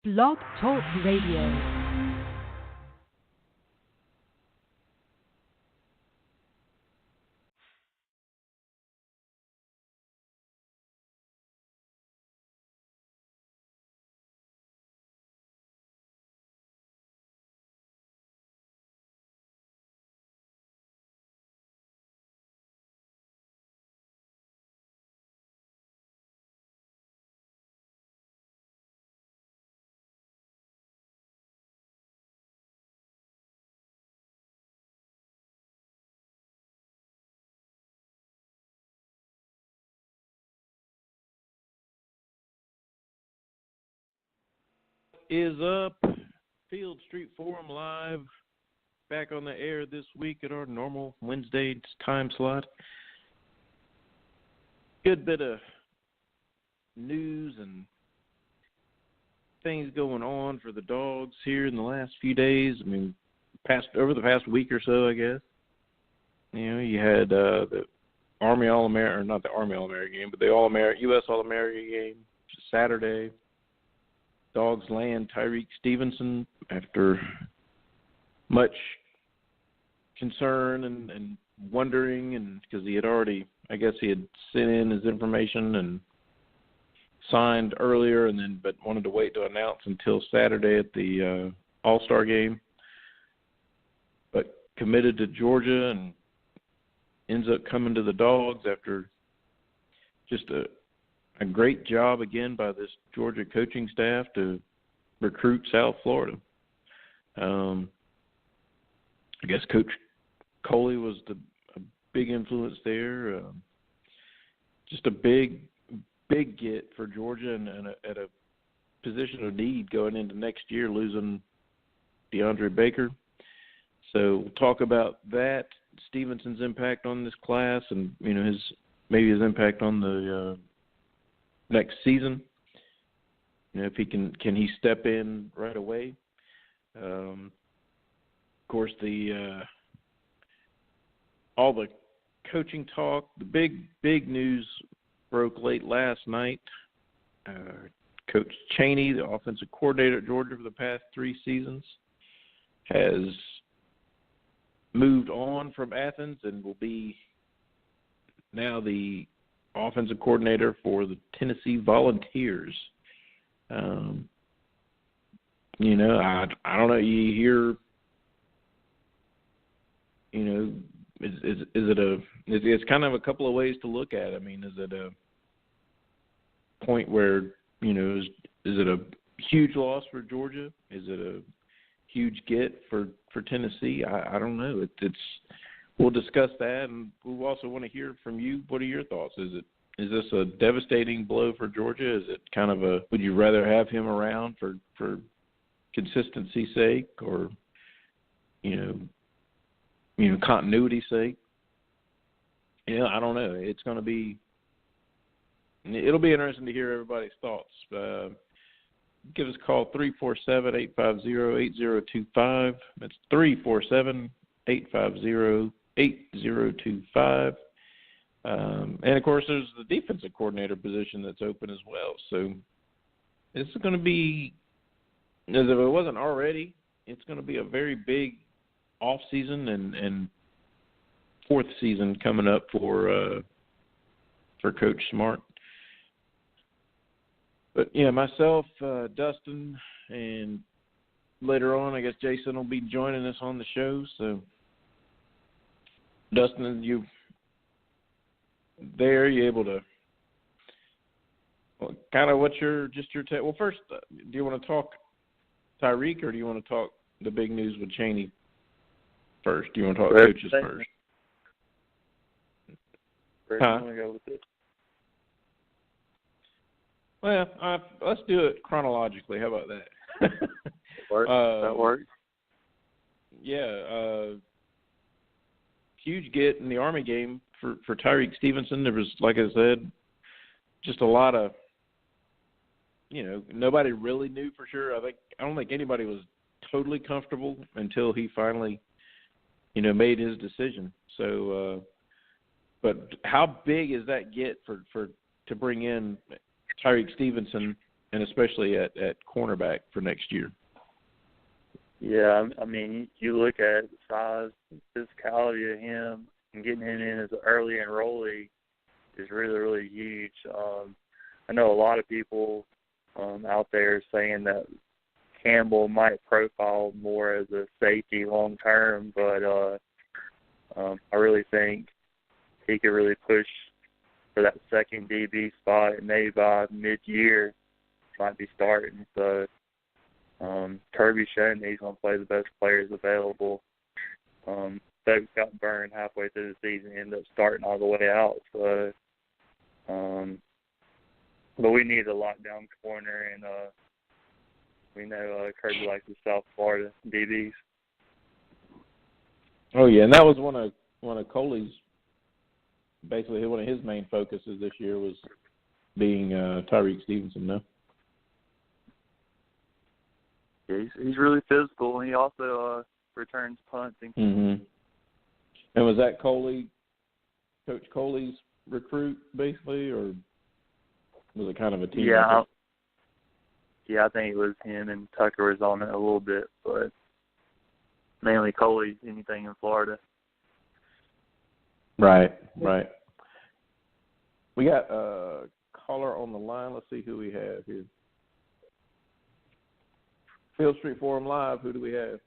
Blog Talk Radio. Is up? Field Street Forum Live, back on the air this week at our normal Wednesday time slot. Good bit of news and things going on for the Dogs here in the last few days. I mean, over the past week or so, I guess. You know, you had the Army All-American, or not the Army All-American game, but the U.S. All-American game Saturday. Dogs land Tyreek Stevenson after much concern and wondering, and because he had already, I guess he had sent in his information and signed earlier, but wanted to wait to announce until Saturday at the All-Star game. But committed to Georgia and ends up coming to the Dogs after just a great job again by this Georgia coaching staff to recruit South Florida. I guess Coach Coley was a big influence there. Just a big get for Georgia and at a position of need going into next year, losing DeAndre Baker. So we'll talk about that, Stevenson's impact on this class, and his impact on the next season. If he can he step in right away? Of course, all the coaching talk, the big news broke late last night. Coach Chaney, the offensive coordinator at Georgia for the past 3 seasons, has moved on from Athens and will be now the offensive coordinator for the Tennessee Volunteers. I don't know. You hear, it's kind of a couple of ways to look at it. I mean, is it a point where, is it a huge loss for Georgia? Is it a huge get for Tennessee? I don't know. We'll discuss that, and we also want to hear from you. What are your thoughts? Is this a devastating blow for Georgia? Is it kind of would you rather have him around for consistency's sake, or continuity's sake? I don't know. It'll be interesting to hear everybody's thoughts. Give us a call, 347-850-8025. That's 347-850-8025. And, of course, there's the defensive coordinator position that's open as well. So this is going to be, as if it wasn't already, it's going to be a very big off-season and fourth season coming up for Coach Smart. But, myself, Dustin, and later on, I guess Jason will be joining us on the show. So, Dustin, you able to kind of what's your take? Well, first, do you want to talk Tyreek, or do you want to talk the big news with Chaney first? Do you want to talk coaches first? Huh? Well, let's do it chronologically. How about that? That works. Yeah. Huge get in the Army game for Tyreek Stevenson. There was, like I said, just a lot of, nobody really knew for sure. I don't think anybody was totally comfortable until he finally, made his decision. So, but how big is that get to bring in Tyreek Stevenson and especially at cornerback for next year. Yeah, I mean, you look at the size, physicality of him, and getting him in as an early enrollee is really, really huge. I know a lot of people out there saying that Campbell might profile more as a safety long term, but I really think he could really push for that second DB spot, and maybe by mid-year might be starting. So Kirby showing he's going to play the best players available. Stokes got burned halfway through the season, ended up starting all the way out. So, but we need a lockdown corner, and we know Kirby likes the South Florida DBs. Oh yeah, and that was one of Coley's, basically one of his main focuses this year was being Tyreek Stevenson. No. Yeah, he's really physical, and he also returns punting. Mm-hmm. And was that Coach Coley's recruit, basically, or was it kind of a team? Yeah, I think it was him, and Tucker was on it a little bit, but mainly Coley, anything in Florida. Right. We got a caller on the line. Let's see who we have here. Field Street Forum Live, who do we have?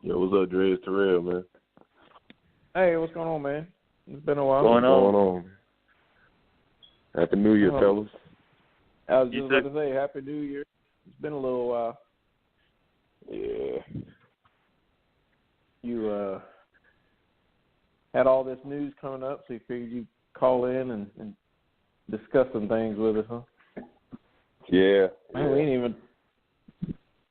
Yo, what's up, Dre? It's Terrell, man. Hey, what's going on, man? It's been a while. What's going on? Happy New Year, fellas. I was just going to say, Happy New Year. It's been a little while. Yeah. You had all this news coming up, so you figured you'd call in and discuss some things with us, huh? Yeah. Man, we ain't even.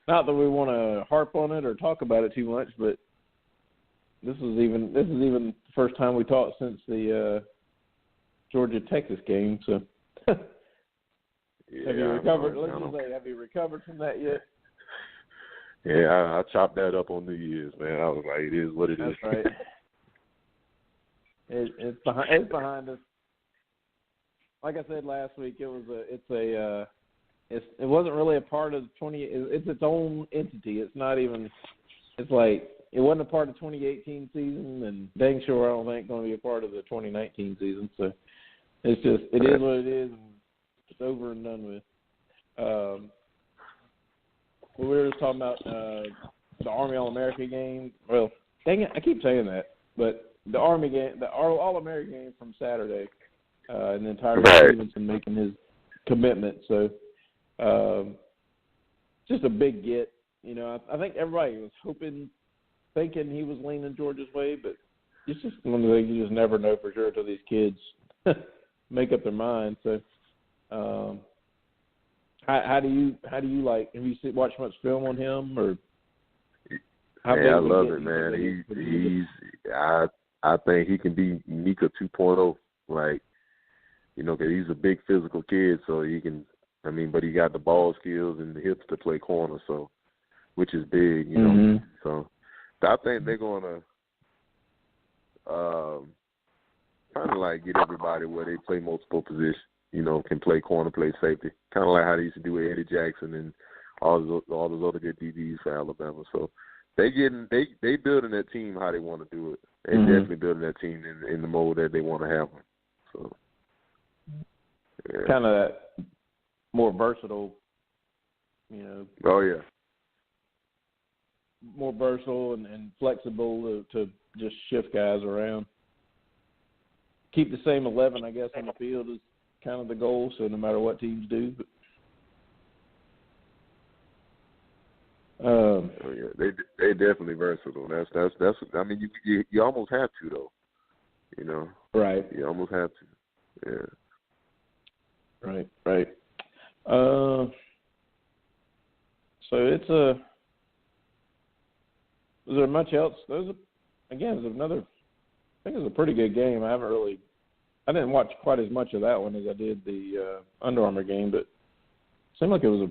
Not that we want to harp on it or talk about it too much, but this is even the first time we talked since the Georgia-Texas game. So, have you recovered? Let's just say, have you recovered from that yet? Yeah, I chopped that up on New Year's, man. I was like, it is what it is. That's right. It's behind us. Like I said last week, it wasn't really a part of the 20. It's its own entity. It's not even. It's like it wasn't a part of the 2018 season, and dang sure I don't think going to be a part of the 2019 season. So it's just it is what it is, and it's over and done with. We were just talking about the Army All-America game. Well, dang it, I keep saying that, but the Army game, the All-America game from Saturday, and then Tyreek Stevenson making his commitment. So. Just a big get. You know, I think everybody was thinking he was leaning Georgia's way, but it's just one of the things you just never know for sure until these kids make up their mind. So, how do you like? Have you watched much film on him, or? I love it, man. I think he can be Mika 2.0. Like, you know, 'cause he's a big physical kid, so he can. I mean, but he got the ball skills and the hips to play corner, so which is big, you know. Mm-hmm. So I think they're gonna kind of like get everybody where they play multiple positions. You know, can play corner, play safety, kind of like how they used to do with Eddie Jackson and all those other good DBs for Alabama. So they building that team how they want to do it. They definitely building that team in the mode that they want to have them. So yeah. Kind of that. More versatile, you know. Oh, yeah. More versatile and flexible to just shift guys around. Keep the same 11, I guess, on the field is kind of the goal, so no matter what teams do. But, yeah, they definitely versatile. That's. I mean, you almost have to, though. You know. Right. You almost have to. Yeah. Right. So it's was there much else? There's another. I think it was a pretty good game. I didn't watch quite as much of that one as I did the Under Armour game, but it seemed like these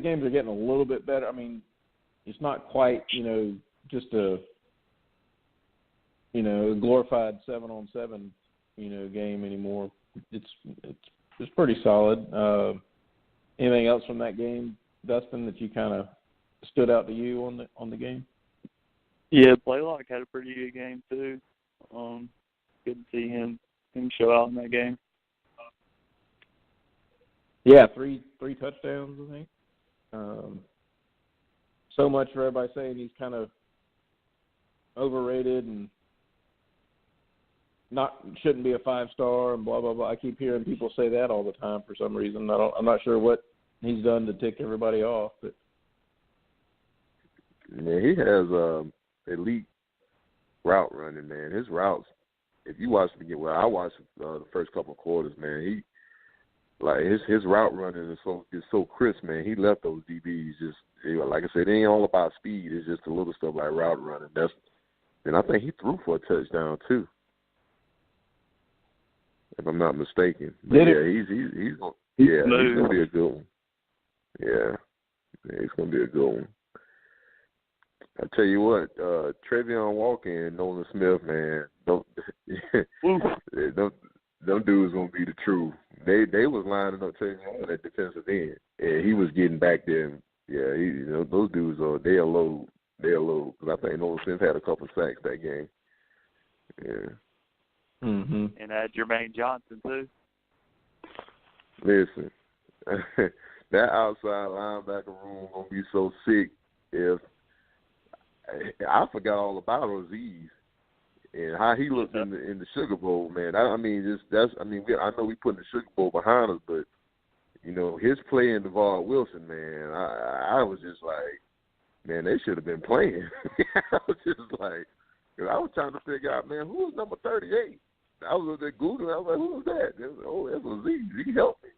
games are getting a little bit better. I mean, it's not quite, you know, just a glorified 7-on-7, you know, game anymore. It's pretty solid. Anything else from that game, Dustin, that you kind of stood out to you on the game? Yeah, Blaylock had a pretty good game too. Good to see him show out in that game. Yeah, three touchdowns, I think. So much for everybody saying he's kind of overrated and shouldn't be a 5-star and blah blah blah. I keep hearing people say that all the time for some reason. I'm not sure what he's done to tick everybody off, but yeah, he has elite route running, man. His routes, if you watch the game, I watched the first couple of quarters, man. His route running is so crisp, man. He left those DBs just, like I said, it ain't all about speed. It's just a little stuff like route running. And I think he threw for a touchdown too, if I'm not mistaken. But he's gonna be a good one. Yeah, he's gonna be a good one. I tell you what, Travion Walker and Nolan Smith, man, them dudes gonna be the truth. They was lining up Travion at defensive end, and he was getting back there. And, yeah, those dudes they are low. Because I think Nolan Smith had a couple sacks that game. Yeah. Mm-hmm. And Jermaine Johnson too. Listen, that outside linebacker room gonna be so sick. If I forgot all about Aziz and how he looked in the Sugar Bowl, man. I know we putting the Sugar Bowl behind us, but his play in DeVar Wilson, man. I was just like, man, they should have been playing. I was just like, I was trying to figure out, man, who was number 38? I was there Googling. I was like, who was that? That's Aziz. He helped me.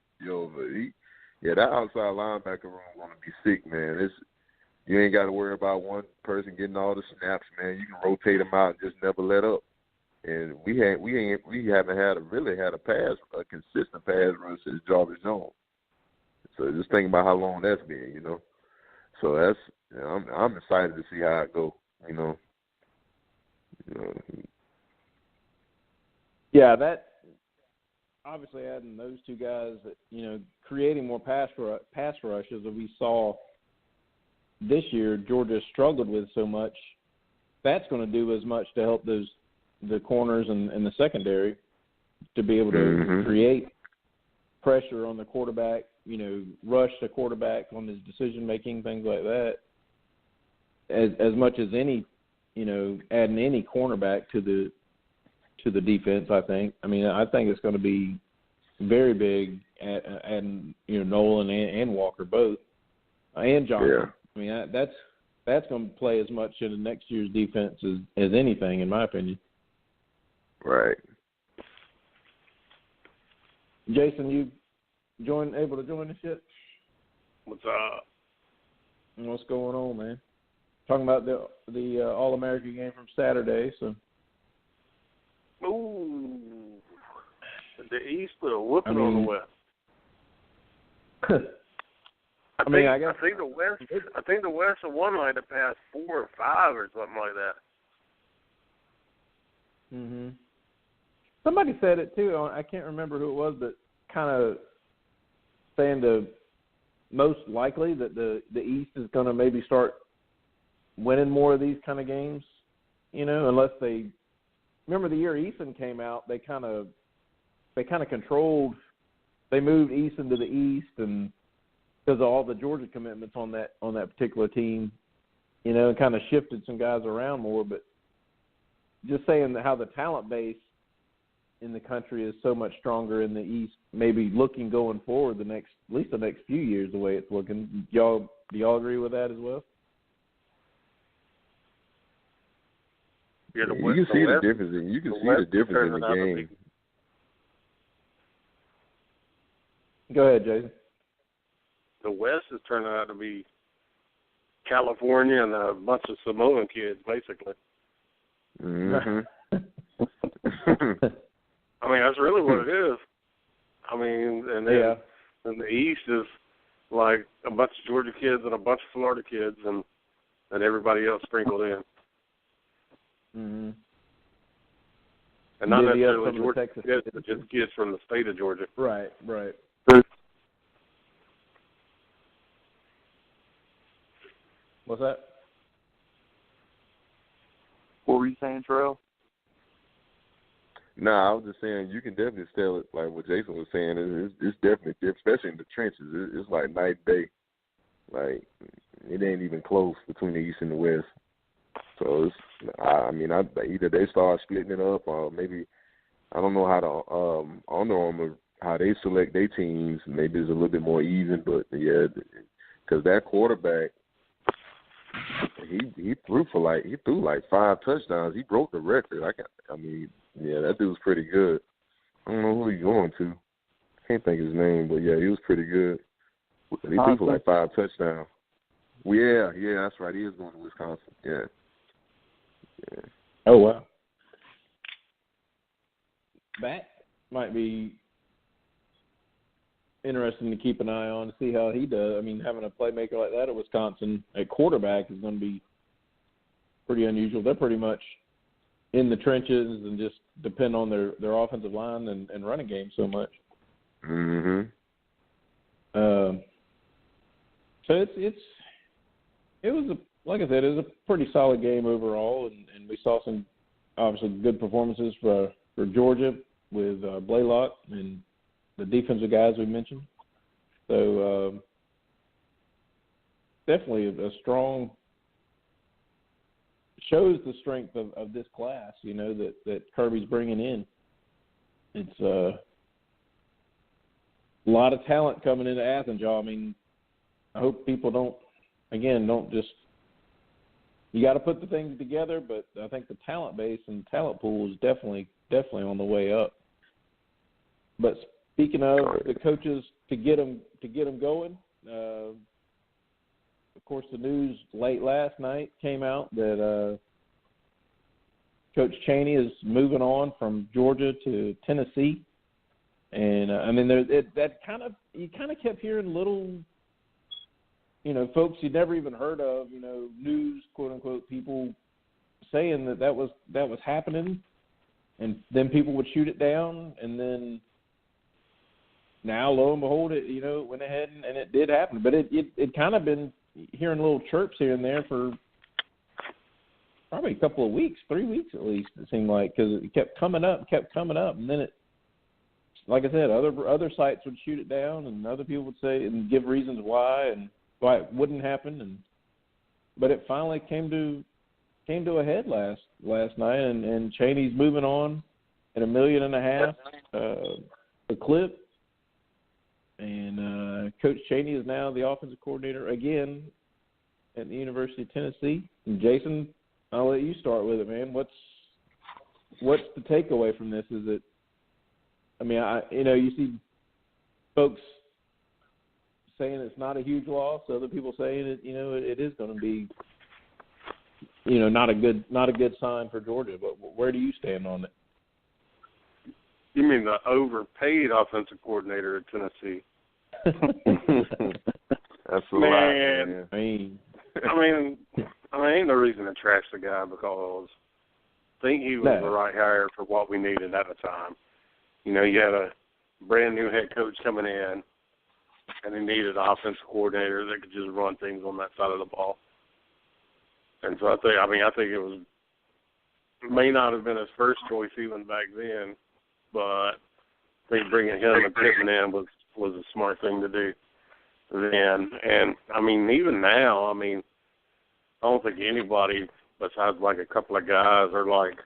But that outside linebacker room going to be sick, man. You ain't got to worry about one person getting all the snaps, man. You can rotate them out and just never let up. And we haven't had a consistent pass rush since Jarvis Jones. So just think about how long that's been, So that's I'm excited to see how it go, Yeah, that obviously adding those two guys, that creating more pass rushes that we saw this year, Georgia struggled with so much. That's going to do as much to help the corners and the secondary to be able to create pressure on the quarterback, rush the quarterback on his decision making, things like that. As much as any, adding any cornerback to the defense, I think. I mean, I think it's going to be very big, and Nolan and Walker both, and Johnson. Yeah. I mean, that's going to play as much in the next year's defense as anything, in my opinion. Right. Jason, you able to join us yet? What's up? What's going on, man? Talking about the All-American game from Saturday. So. Ooh, the East put a whooping on the West. I think the West have won like the past 4 or 5 or something like that. Mhm. Somebody said it too. I can't remember who it was, but kind of saying the most likely that the East is going to maybe start winning more of these kind of games. Unless they remember the year Eason came out, they kind of controlled. They moved Eason to the East and. Because of all the Georgia commitments on that particular team, and kind of shifted some guys around more. But just saying how the talent base in the country is so much stronger in the East, maybe looking going forward at least the next few years, the way it's looking. Do y'all agree with that as well? Yeah, you can see the difference. You can see the difference in the game. Go ahead, Jason. The West is turning out to be California and a bunch of Samoan kids, basically. Mm-hmm. I mean, that's really what it is. I mean, and the East is like a bunch of Georgia kids and a bunch of Florida kids and everybody else sprinkled in. Mm-hmm. And not necessarily Georgia kids, but just kids from the state of Georgia. Right. What's that? What were you saying, Terrell? Nah, I was just saying you can definitely tell it, like what Jason was saying. It's definitely different, especially in the trenches. It's like night and day. Like, it ain't even close between the East and the West. So, either they start splitting it up or maybe, I don't know how the Under Armour, how they select their teams. Maybe it's a little bit more even, but, yeah, because that quarterback, he threw like 5 touchdowns. He broke the record. Yeah, that dude was pretty good. I don't know who he's going to. Can't think of his name, but yeah, he was pretty good. He threw for like 5 touchdowns. Well, yeah, that's right. He is going to Wisconsin. Yeah. Oh wow. That might be interesting to keep an eye on to see how he does. I mean, having a playmaker like that at Wisconsin at quarterback is going to be pretty unusual. They're pretty much in the trenches and just depend on their offensive line and running game so much. Mhm. So it was like I said, it was a pretty solid game overall, and we saw some obviously good performances for Georgia with Blaylock and the defensive guys we mentioned. So definitely a strong, shows the strength of this class, that Kirby's bringing in. It's a lot of talent coming into Athens, y'all. I mean, I hope people don't just – you got to put the things together, but I think the talent base and talent pool is definitely on the way up. But speaking of the coaches to get them going, of course, the news late last night came out that Coach Chaney is moving on from Georgia to Tennessee, and you kind of kept hearing little, folks you'd never even heard of, news, quote unquote, people saying that was happening, and then people would shoot it down, and then now lo and behold, it went ahead and it did happen. But it kind of been hearing little chirps here and there for probably a couple of weeks, 3 weeks at least, it seemed like, because it kept coming up, and then it, like I said, other sites would shoot it down, and other people would say and give reasons why it wouldn't happen, but it finally came to a head last night, and Chaney's moving on at $1.5 million a clip, and Coach Chaney is now the offensive coordinator again at the University of Tennessee. And Jason, I'll let you start with it, man. What's the takeaway from this? Is it, you see folks saying it's not a huge loss, other people saying it is going to be, not a good sign for Georgia. But where do you stand on it? You mean the overpaid offensive coordinator at Tennessee? That's a lot, man. Ain't no reason to trash the guy because I think he was the right hire for what we needed at the time. You had a brand new head coach coming in, and he needed an offensive coordinator that could just run things on that side of the ball. And so I think it may not have been his first choice even back then, but I think bringing him and Pittman in was a smart thing to do then. And, even now, I don't think anybody besides like a couple of guys are like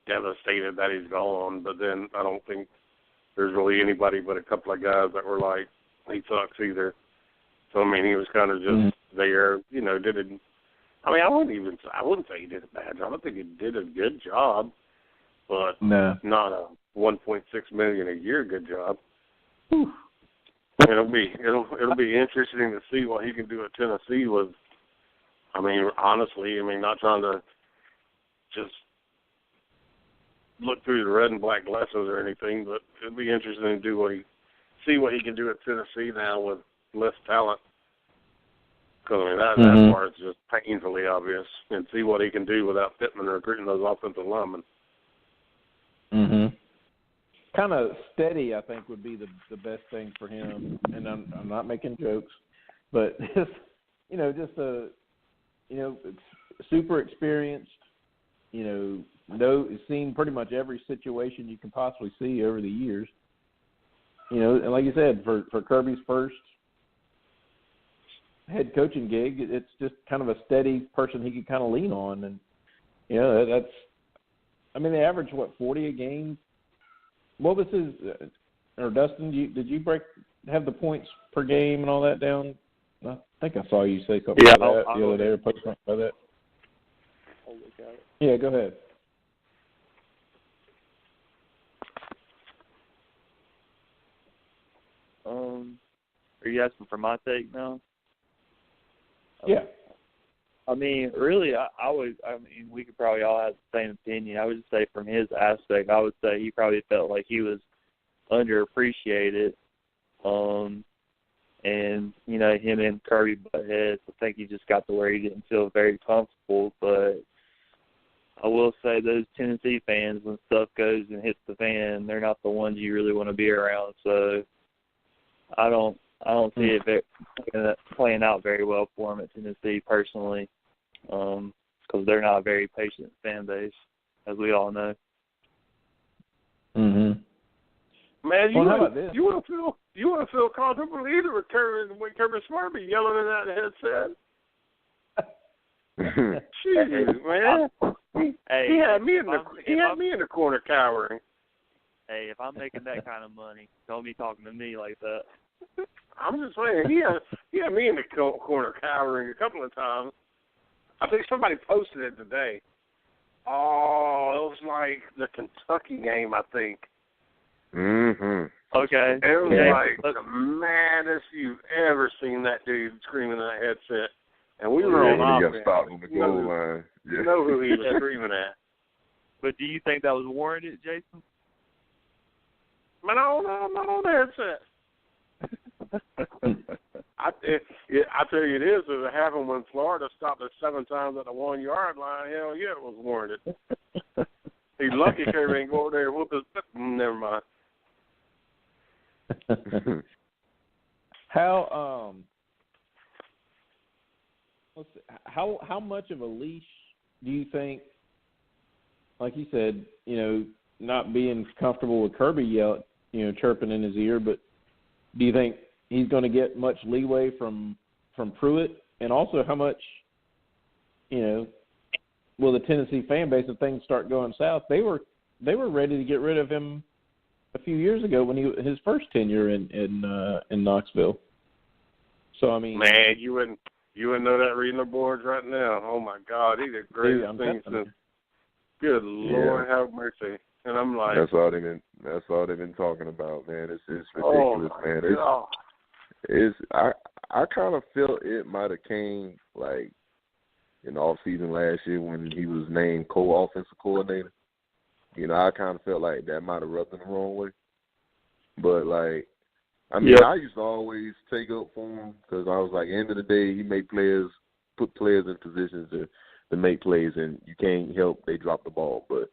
devastated that he's gone, but then I don't think there's really anybody but a couple of guys that were like, he sucks either. So, he was kind of just there, did it. I wouldn't say he did a bad job. I think he did a good job, but not a $1.6 million a year good job. Whew. It'll be interesting to see what he can do at Tennessee with, honestly, not trying to just look through the red and black glasses or anything, but it'll be interesting to see what he can do at Tennessee now with less talent. Because that part's just painfully obvious, and see what he can do without Pittman recruiting those offensive linemen. kind of steady, I think, would be the best thing for him. And I'm not making jokes, but just super experienced. Seen pretty much every situation you can possibly see over the years. And like you said, for Kirby's first head coaching gig, it's just kind of a steady person he could kind of lean on. And, they average, 40 a game? What was his or Dustin, did you have the points per game and all that down? I think I saw you say something about that the other day or post something about that. I'll look at it. Yeah, go ahead. Are you asking for my take now? Yeah. Really, we could probably all have the same opinion. I would just say from his aspect, I would say he probably felt like he was underappreciated. And, him and Kirby butt heads, I think he just got to where he didn't feel very comfortable. But I will say those Tennessee fans, when stuff goes and hits the fan, they're not the ones you really want to be around. So I don't see it playing out very well for him at Tennessee personally, because they're not a very patient fan base, as we all know. Mhm. Man, you want to feel comfortable either with Kirby Smart be yelling in that headset. Jeez, man. He had me in the corner cowering. Hey, if I'm making that kind of money, don't be talking to me like that. I'm just saying, he had me in the corner cowering a couple of times. I think somebody posted it today. Oh, it was like the Kentucky game, I think. Mhm. Okay. It was like the maddest you've ever seen that dude screaming in that headset. And we were on offense. He got stopped on the goal line. Yeah. You know who he was screaming at. But do you think that was warranted, Jason? Man, I don't know. I'm not on the headset. I tell you this, if it happened when Florida stopped us 7 times at the 1 yard line, hell yeah, it was warranted. He's lucky Kirby ain't go over there and whoop his butt. Never mind. How much of a leash do you think, like you said, not being comfortable with Kirby chirping in his ear, but do you think he's going to get much leeway from Pruitt? And also, how much, will the Tennessee fan base, if things start going south, they were ready to get rid of him a few years ago when his first tenure in Knoxville. So man, you wouldn't know that reading the boards right now. Oh my God, he did great things since. Good Lord, have mercy. And I'm like, that's all they've been talking about, man. It's ridiculous, man. I kind of feel it might have came like in the off season last year when he was named co-offensive coordinator. I kind of felt like that might have rubbed him the wrong way. But I used to always take up for him because I was like, at the end of the day, he put players in positions to make plays, and you can't help they drop the ball. But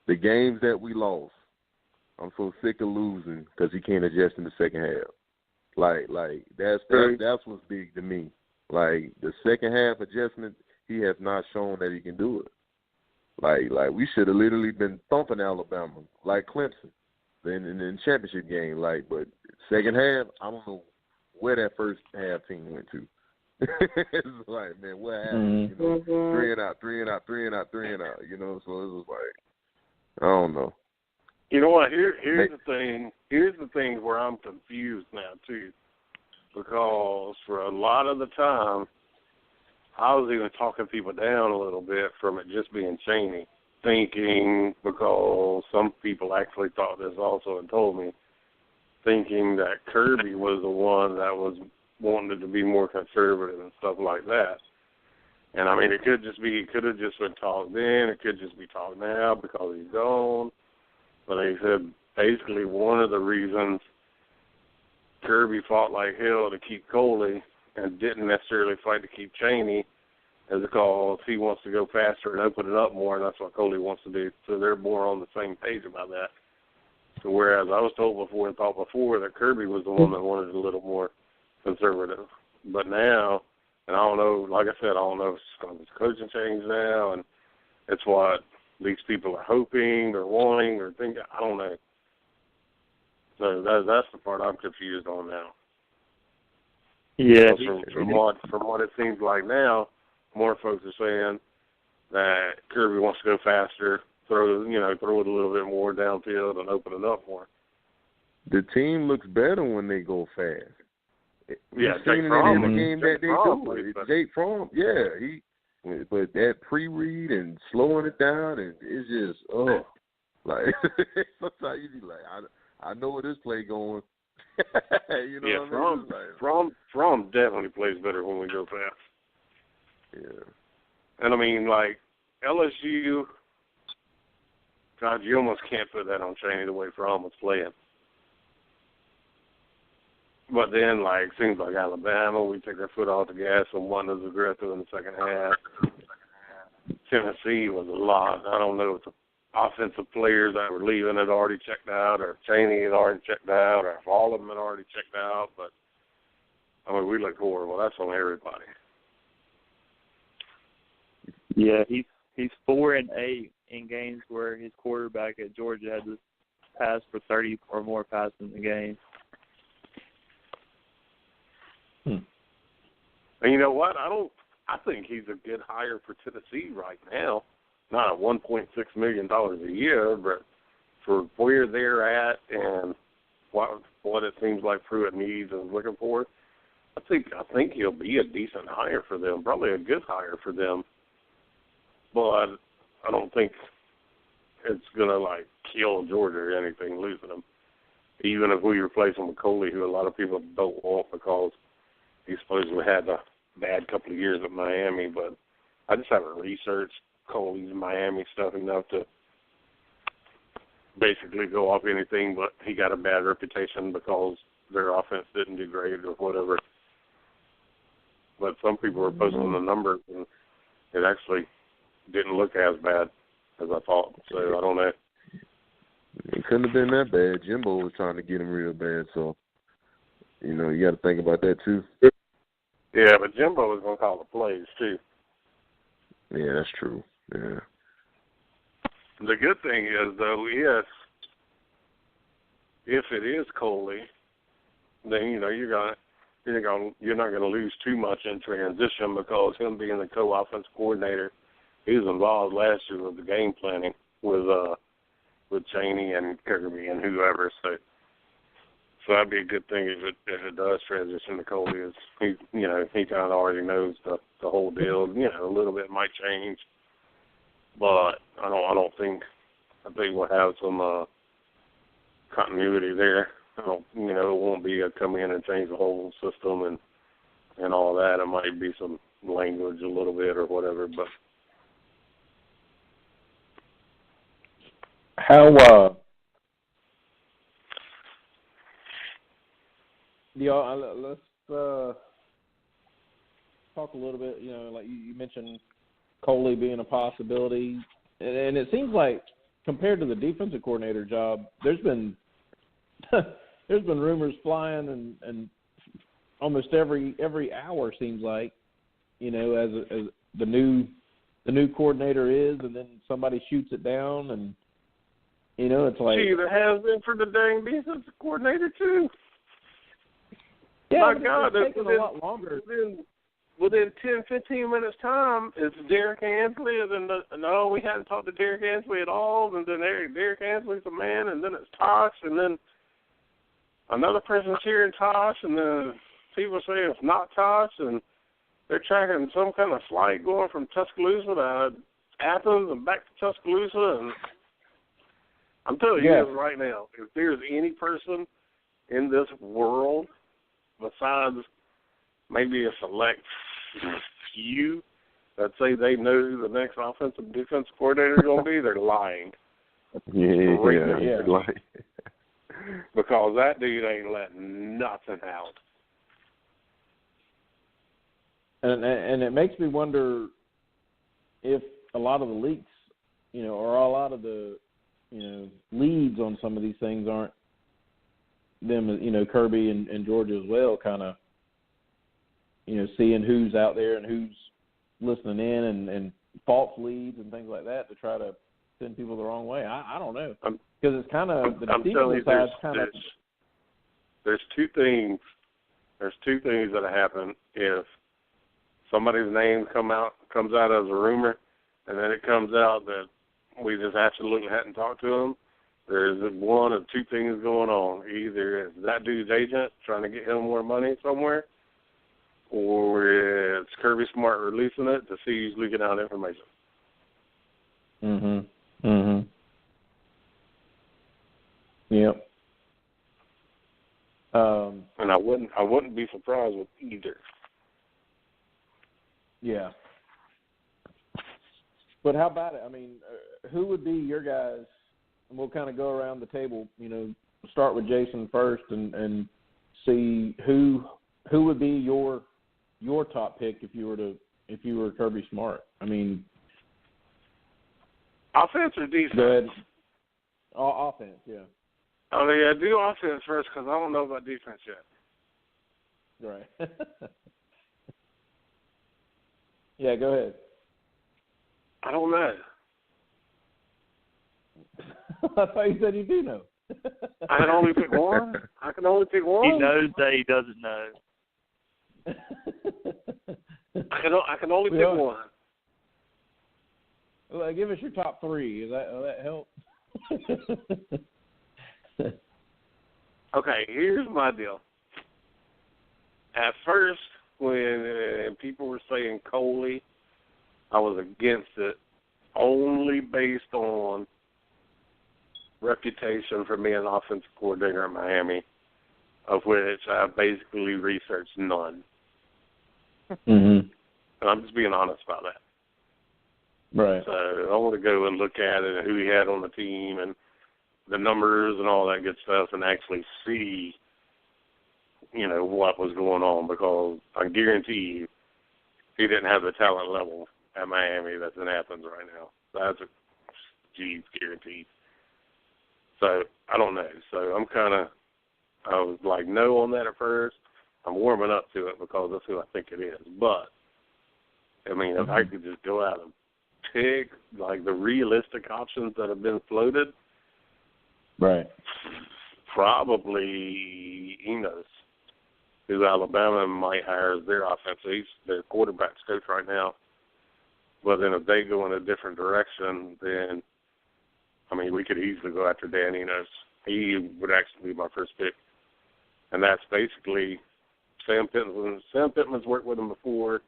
the games that we lost, I'm so sick of losing because he can't adjust in the second half. That's what's big to me. Like the second half adjustment, he has not shown that he can do it. Like we should have literally been thumping Alabama like Clemson in the championship game. But second half, I don't know where that first half team went to. It's like, man, what happened? Mm-hmm. 3 and out. So it was like, I don't know. You know what? Here's the thing. Here's the thing where I'm confused now too, because for a lot of the time, I was even talking people down a little bit from it just being Chaney, thinking, because some people actually thought this also and told me, thinking that Kirby was the one that was wanting to be more conservative and stuff like that. And it could have just been talked then, it could just be talked now because he's gone. But he said basically one of the reasons Kirby fought like hell to keep Coley and didn't necessarily fight to keep Chaney is because he wants to go faster and open it up more, and that's what Coley wants to do. So they're more on the same page about that. So whereas I was told before and thought before that Kirby was the one that wanted it a little more conservative. But now, and I don't know, like I said, I don't know if it's because it's coaching change now, and it's what these people are hoping or wanting or thinking. I don't know. So that's the part I'm confused on now. Yeah. From what it seems like now, more folks are saying that Kirby wants to go faster, throw it a little bit more downfield and open it up more. The team looks better when they go fast. Yeah, Jake Fromm. In the game that they do. Plays, Jake Fromm, but that pre-read and slowing it down, and it's just like sometimes you be like, I know where this play going. You know what I mean? Fromm definitely plays better when we go fast. Yeah. And I mean, like LSU, God, you almost can't put that on Chaney the way Fromm was playing. But then, like, seems like Alabama, we take our foot off the gas and wasn't as aggressive in the second half. Tennessee was a lot. I don't know if the offensive players that were leaving had already checked out, or if Chaney had already checked out, or if all of them had already checked out. But, I mean, we look horrible. That's on everybody. Yeah, he's 4-8 in games where his quarterback at Georgia had to pass for 30 or more passes in the game. And you know what? I think he's a good hire for Tennessee right now. Not at $1.6 million a year, but for where they're at and what it seems like Pruitt needs and is looking for, I think he'll be a decent hire for them, probably a good hire for them. But I don't think it's gonna like kill Georgia or anything losing him. Even if we replace him with Coley, who a lot of people don't want because he supposedly had a bad couple of years at Miami, but I just haven't researched Coley's Miami stuff enough to basically go off anything, but he got a bad reputation because their offense didn't do great or whatever. But some people were posting the numbers, and it actually didn't look as bad as I thought. So I don't know. It couldn't have been that bad. Jimbo was trying to get him real bad, so, you got to think about that too. Yeah, but Jimbo was going to call the plays too. Yeah, that's true. Yeah. The good thing is, though, yes, if it is Coley, then you're not going to lose too much in transition because him being the co-offense coordinator, he was involved last year with the game planning with Chaney and Kirby and whoever. So that'd be a good thing if it does transition to Coley. Is he kind of already knows the whole deal. A little bit might change, but I think we'll have some continuity there. It won't be a come in and change the whole system and all that. It might be some language a little bit or whatever, but. How let's talk a little bit. Like you mentioned, Coley being a possibility, and it seems like compared to the defensive coordinator job, there's been rumors flying and almost every hour seems like, as the new coordinator is, and then somebody shoots it down and. It's like she either has been for the dang defensive coordinator too. Yeah, my God, it's taking a lot longer. Within 10, 15 minutes time, it's Derek Ansley, and then no, we hadn't talked to Derek Ansley at all, and then Derek Ansley's a man, and then it's Tosh, and then another person's here in Tosh, and then people say it's not Tosh, and they're tracking some kind of flight going from Tuscaloosa to Athens and back to Tuscaloosa, and I'm telling you this right now, if there's any person in this world besides maybe a select few that say they know who the next offensive defensive coordinator is going to be, they're lying. Yeah. Lying. Because that dude ain't letting nothing out. And it makes me wonder if a lot of the leaks, or a lot of the leads on some of these things aren't them, Kirby and Georgia as well, kind of, seeing who's out there and who's listening in and false leads and things like that to try to send people the wrong way. I don't know. Because it's kind of the deceitful side's kind of. There's two things. There's two things that happen if somebody's name comes out as a rumor, and then it comes out that we just absolutely hadn't talked to them. There's one of two things going on. Either it's that dude's agent trying to get him more money somewhere, or it's Kirby Smart releasing it to see who's leaking out information. Yep. And I wouldn't be surprised with either. Yeah. But how about it? I mean, who would be your guys? And we'll kind of go around the table. Start with Jason first and see who would be your top pick if you were Kirby Smart. I mean, offense or defense? Go ahead. Offense, yeah. Oh yeah, do offense first because I don't know about defense yet. Right. Yeah, go ahead. I don't know. I thought you said you do know. I can only pick one. He knows that he doesn't know. I can only pick one. Well, give us your top three. Will that help? Okay, here's my deal. At first, when people were saying Coley, I was against it only based on reputation for being an offensive coordinator in Miami, of which I basically researched none. Mm-hmm. And I'm just being honest about that. Right. So I want to go and look at it and who he had on the team and the numbers and all that good stuff and actually see, what was going on, because I guarantee you he didn't have the talent level at Miami that's in Athens right now. That's a guaranteed. So I don't know. So I was like no on that at first. I'm warming up to it because that's who I think it is. But, I mean, if I could just go out and pick, like, the realistic options that have been floated, right, probably Enos, who Alabama might hire as their offense. He's their quarterback's coach right now. But then if they go in a different direction, then, I mean, we could easily go after Dan Enos. He would actually be my first pick. And that's basically Sam Pittman. Sam Pittman's worked with him before.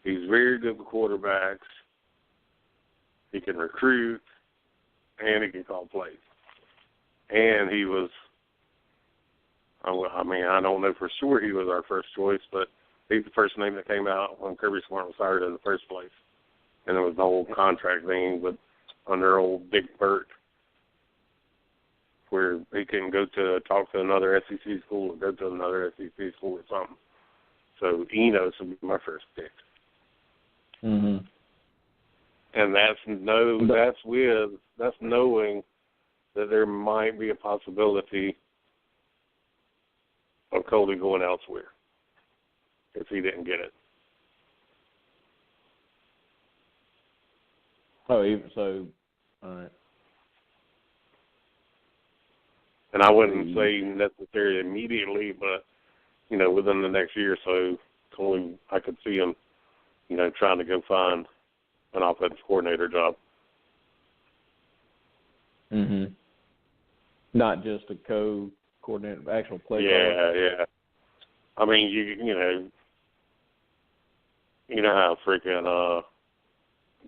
He's very good with quarterbacks. He can recruit, and he can call plays. And he was, I mean, I don't know for sure he was our first choice, but he's the first name that came out when Kirby Smart was hired in the first place. And it was the whole contract thing under old Big Bert, where he can go to talk to another SEC school or go to another SEC school or something. So Enos would be my first pick. Mm-hmm. And that's knowing that there might be a possibility of Coley going elsewhere if he didn't get it. Oh, even so, all right. And I wouldn't say necessarily immediately, but, within the next year or so, Coley, I could see him, trying to go find an offensive coordinator job. Mm-hmm. Not just a co-coordinator, actual play. Yeah. I mean, you know how freaking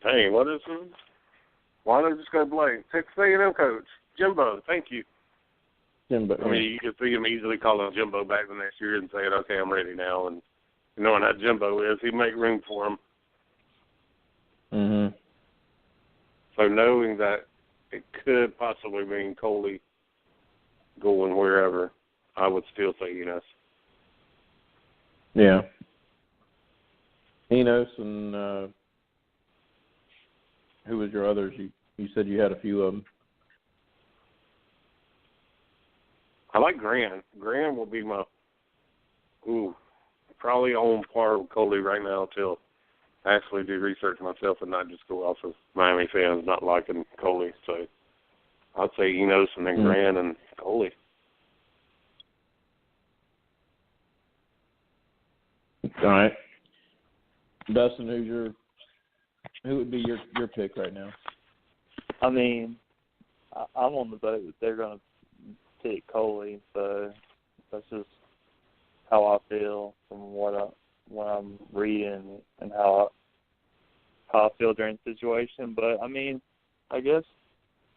dang, what is it? Why don't I just go blame Texas A&M coach Jimbo? Thank you. Jimbo. I mean, you could see him easily calling Jimbo back the next year and saying, "Okay, I'm ready now." And knowing how Jimbo is, he'd make room for him. Mm-hmm. So knowing that it could possibly mean Coley going wherever, I would still say Enos. Yeah. Enos and who was your others? You said you had a few of them. I like Grant. Grant will be probably on par with Coley right now till I actually do research myself and not just go off of Miami fans not liking Coley. So I'd say Enos and then Grant and Coley. All right. Dustin, who would be your pick right now? I mean, I'm on the boat that they're going to pick Coley, so that's just how I feel from what I'm reading and how I feel during the situation. But I mean, I guess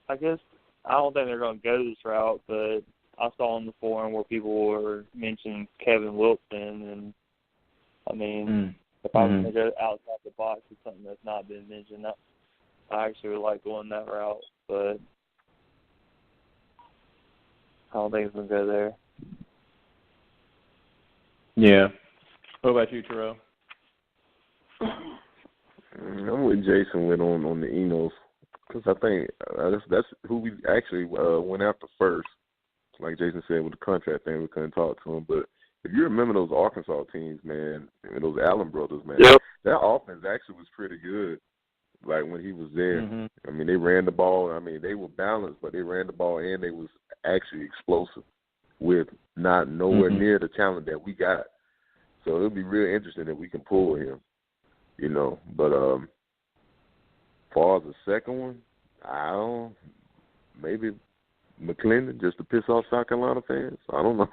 I don't think they're going to go this route, but I saw on the forum where people were mentioning Kevin Wilson, and I mean, if I was going to go outside the box with something that's not been mentioned, I actually would like going that route, but I don't think it's going to go there. Yeah. What about you, Terrell? I'm with Jason on the Enos because I think that's who we actually went after first. Like Jason said, with the contract thing, we couldn't talk to him. But if you remember those Arkansas teams, man, and those Allen brothers, man, that offense actually was pretty good. Like when he was there, I mean, they ran the ball. I mean, they were balanced, but they ran the ball and they was actually explosive with not nowhere near the talent that we got. So it'll be real interesting if we can pull him, you know. But as far as the second one, I don't. Maybe McClendon just to piss off South Carolina fans. I don't know.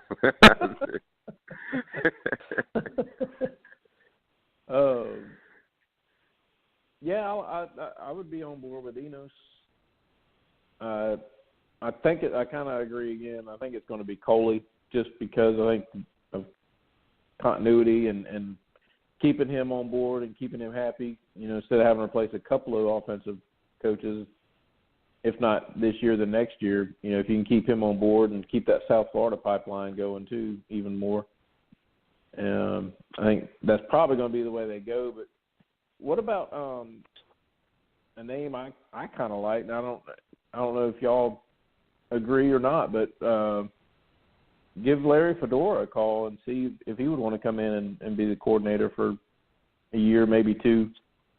Yeah, I would be on board with Enos. I think I kind of agree again. I think it's going to be Coley just because I think of continuity and keeping him on board and keeping him happy, you know, instead of having to replace a couple of offensive coaches, if not this year, the next year, you know, if you can keep him on board and keep that South Florida pipeline going too even more. I think that's probably going to be the way they go. But what about a name I kind of like, and I don't know if y'all agree or not, but give Larry Fedora a call and see if he would want to come in and be the coordinator for a year, maybe two.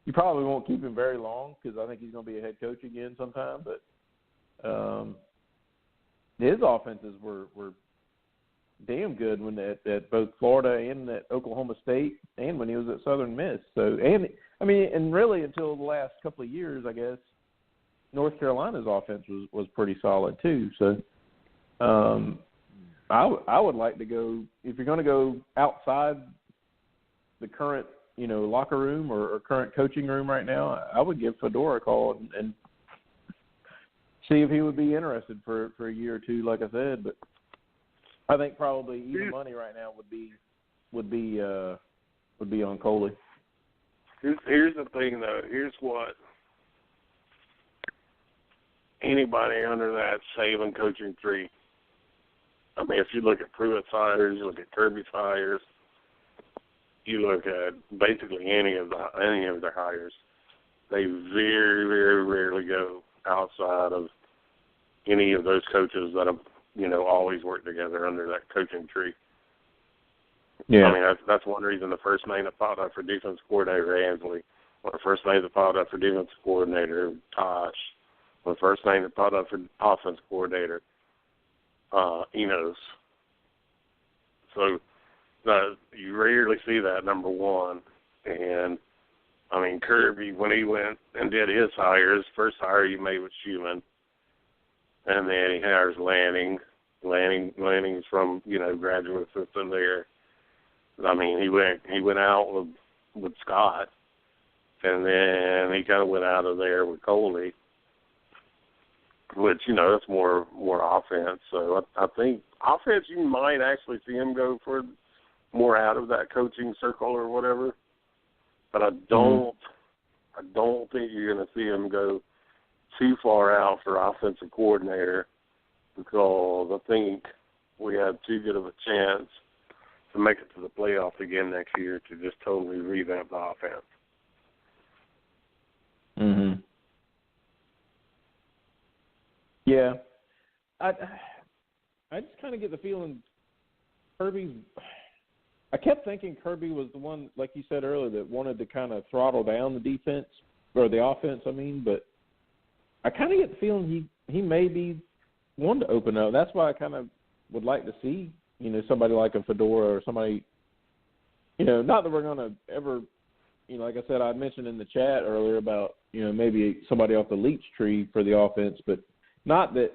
You probably won't keep him very long because I think he's going to be a head coach again sometime. But his offenses were damn good when at both Florida and at Oklahoma State, and when he was at Southern Miss. So, and really until the last couple of years, I guess North Carolina's offense was pretty solid too. So, I would like to go, if you're going to go outside the current, you know, locker room or current coaching room right now, I would give Fedora a call and see if he would be interested for a year or two, like I said. But I think probably even money right now would be on Coley. Here's the thing, though. Here's what anybody under that Saban coaching tree. I mean, if you look at Pruitt's hires, you look at Kirby's hires, you look at basically any of their hires, they very, very rarely go outside of any of those coaches that have, you know, always worked together under that coaching tree. Yeah. I mean, that's one reason the first name that popped up for defense coordinator, Ansley. The first name that popped up for defense coordinator, Tosh. The first name that popped up for offense coordinator, Enos. So you rarely see that, number one. And, I mean, Kirby, when he went and did his hires, first hire he made was Schumann. And then he hires Lanning. Lanning's from, you know, graduate assistant there. I mean, he went out with Scott, and then he kind of went out of there with Coley, which, you know, that's more offense. So I think offense, you might actually see him go for more out of that coaching circle or whatever. But I don't think you're going to see him go too far out for offensive coordinator, because I think we have too good of a chance to make it to the playoffs again next year to just totally revamp the offense. Mhm. Yeah, I just kind of get the feeling Kirby's – I kept thinking Kirby was the one, like you said earlier, that wanted to kind of throttle down the defense – or the offense, I mean. But I kind of get the feeling he may be one to open up. That's why I kind of would like to see, somebody like a Fedora or somebody – not that we're going to ever – like I said, I mentioned in the chat earlier about, maybe somebody off the Leach tree for the offense, but not to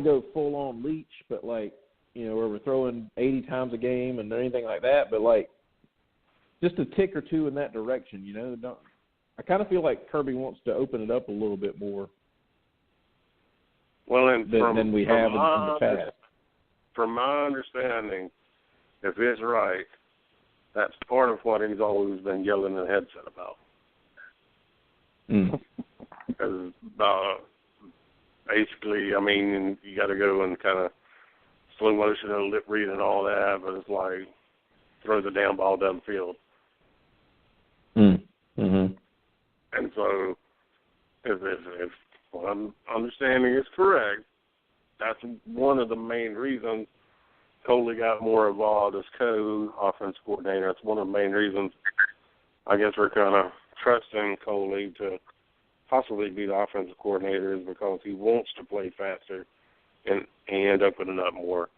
go full on Leach, but like, where we're throwing 80 times a game and anything like that, but like just a tick or two in that direction, I kind of feel like Kirby wants to open it up a little bit more. Well, and than we have in the past. From my understanding, if it's right, that's part of what he's always been yelling in the headset about. Because basically, I mean, you got to go and kind of slow motion and lip read and all that, but it's like throw the damn ball down the field. Mm-hmm. And so, if what I'm understanding is correct, that's one of the main reasons Coley got more involved as co-offense coordinator. That's one of the main reasons I guess we're kind of trusting Coley to possibly be the offensive coordinator, is because he wants to play faster and open it up more,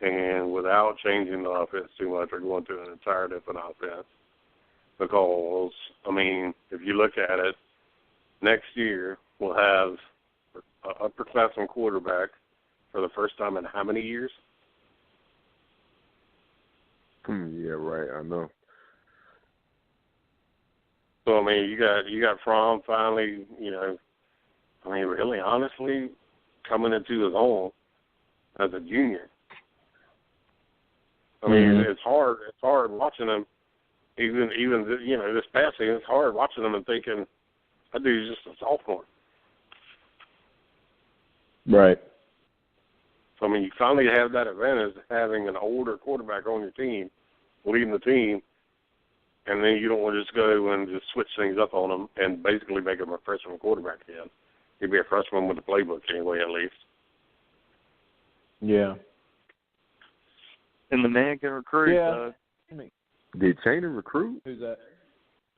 and without changing the offense too much or going to an entire different offense. Because, I mean, if you look at it, next year we'll have an upperclassman quarterback for the first time in how many years? Yeah, right. I know. So I mean, you got Fromm finally, I mean, really, honestly, coming into his own as a junior. I mean, it's hard watching him. Even this past season, it's hard watching him and thinking, that dude's just a sophomore. Right. So, I mean, you finally have that advantage of having an older quarterback on your team, leading the team, and then you don't want to just go and just switch things up on him and basically make him a freshman quarterback again. He'd be a freshman with the playbook anyway, at least. Yeah. And the man can recruit. Yeah. Did Chaney recruit? Who's that?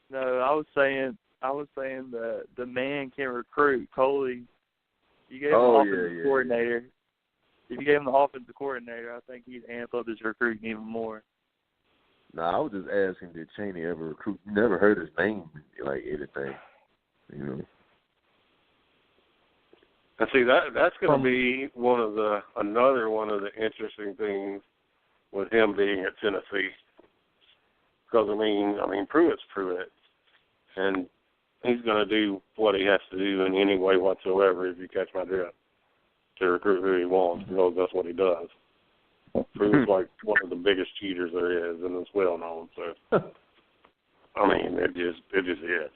No, I was saying the man can recruit. Coley, you gave him the offensive coordinator. If you gave him the offensive coordinator, I think he'd amp up his recruiting even more. No, I was just asking, did Chaney ever recruit? Never heard his name, like anything, And see, that's going to be another one of the interesting things with him being at Tennessee. Because, I mean, Pruitt's Pruitt, and he's going to do what he has to do in any way whatsoever, if you catch my drift, to recruit who he wants, because that's what he does. Pruitt's like one of the biggest cheaters there is, and it's well known. So, I mean, it just is.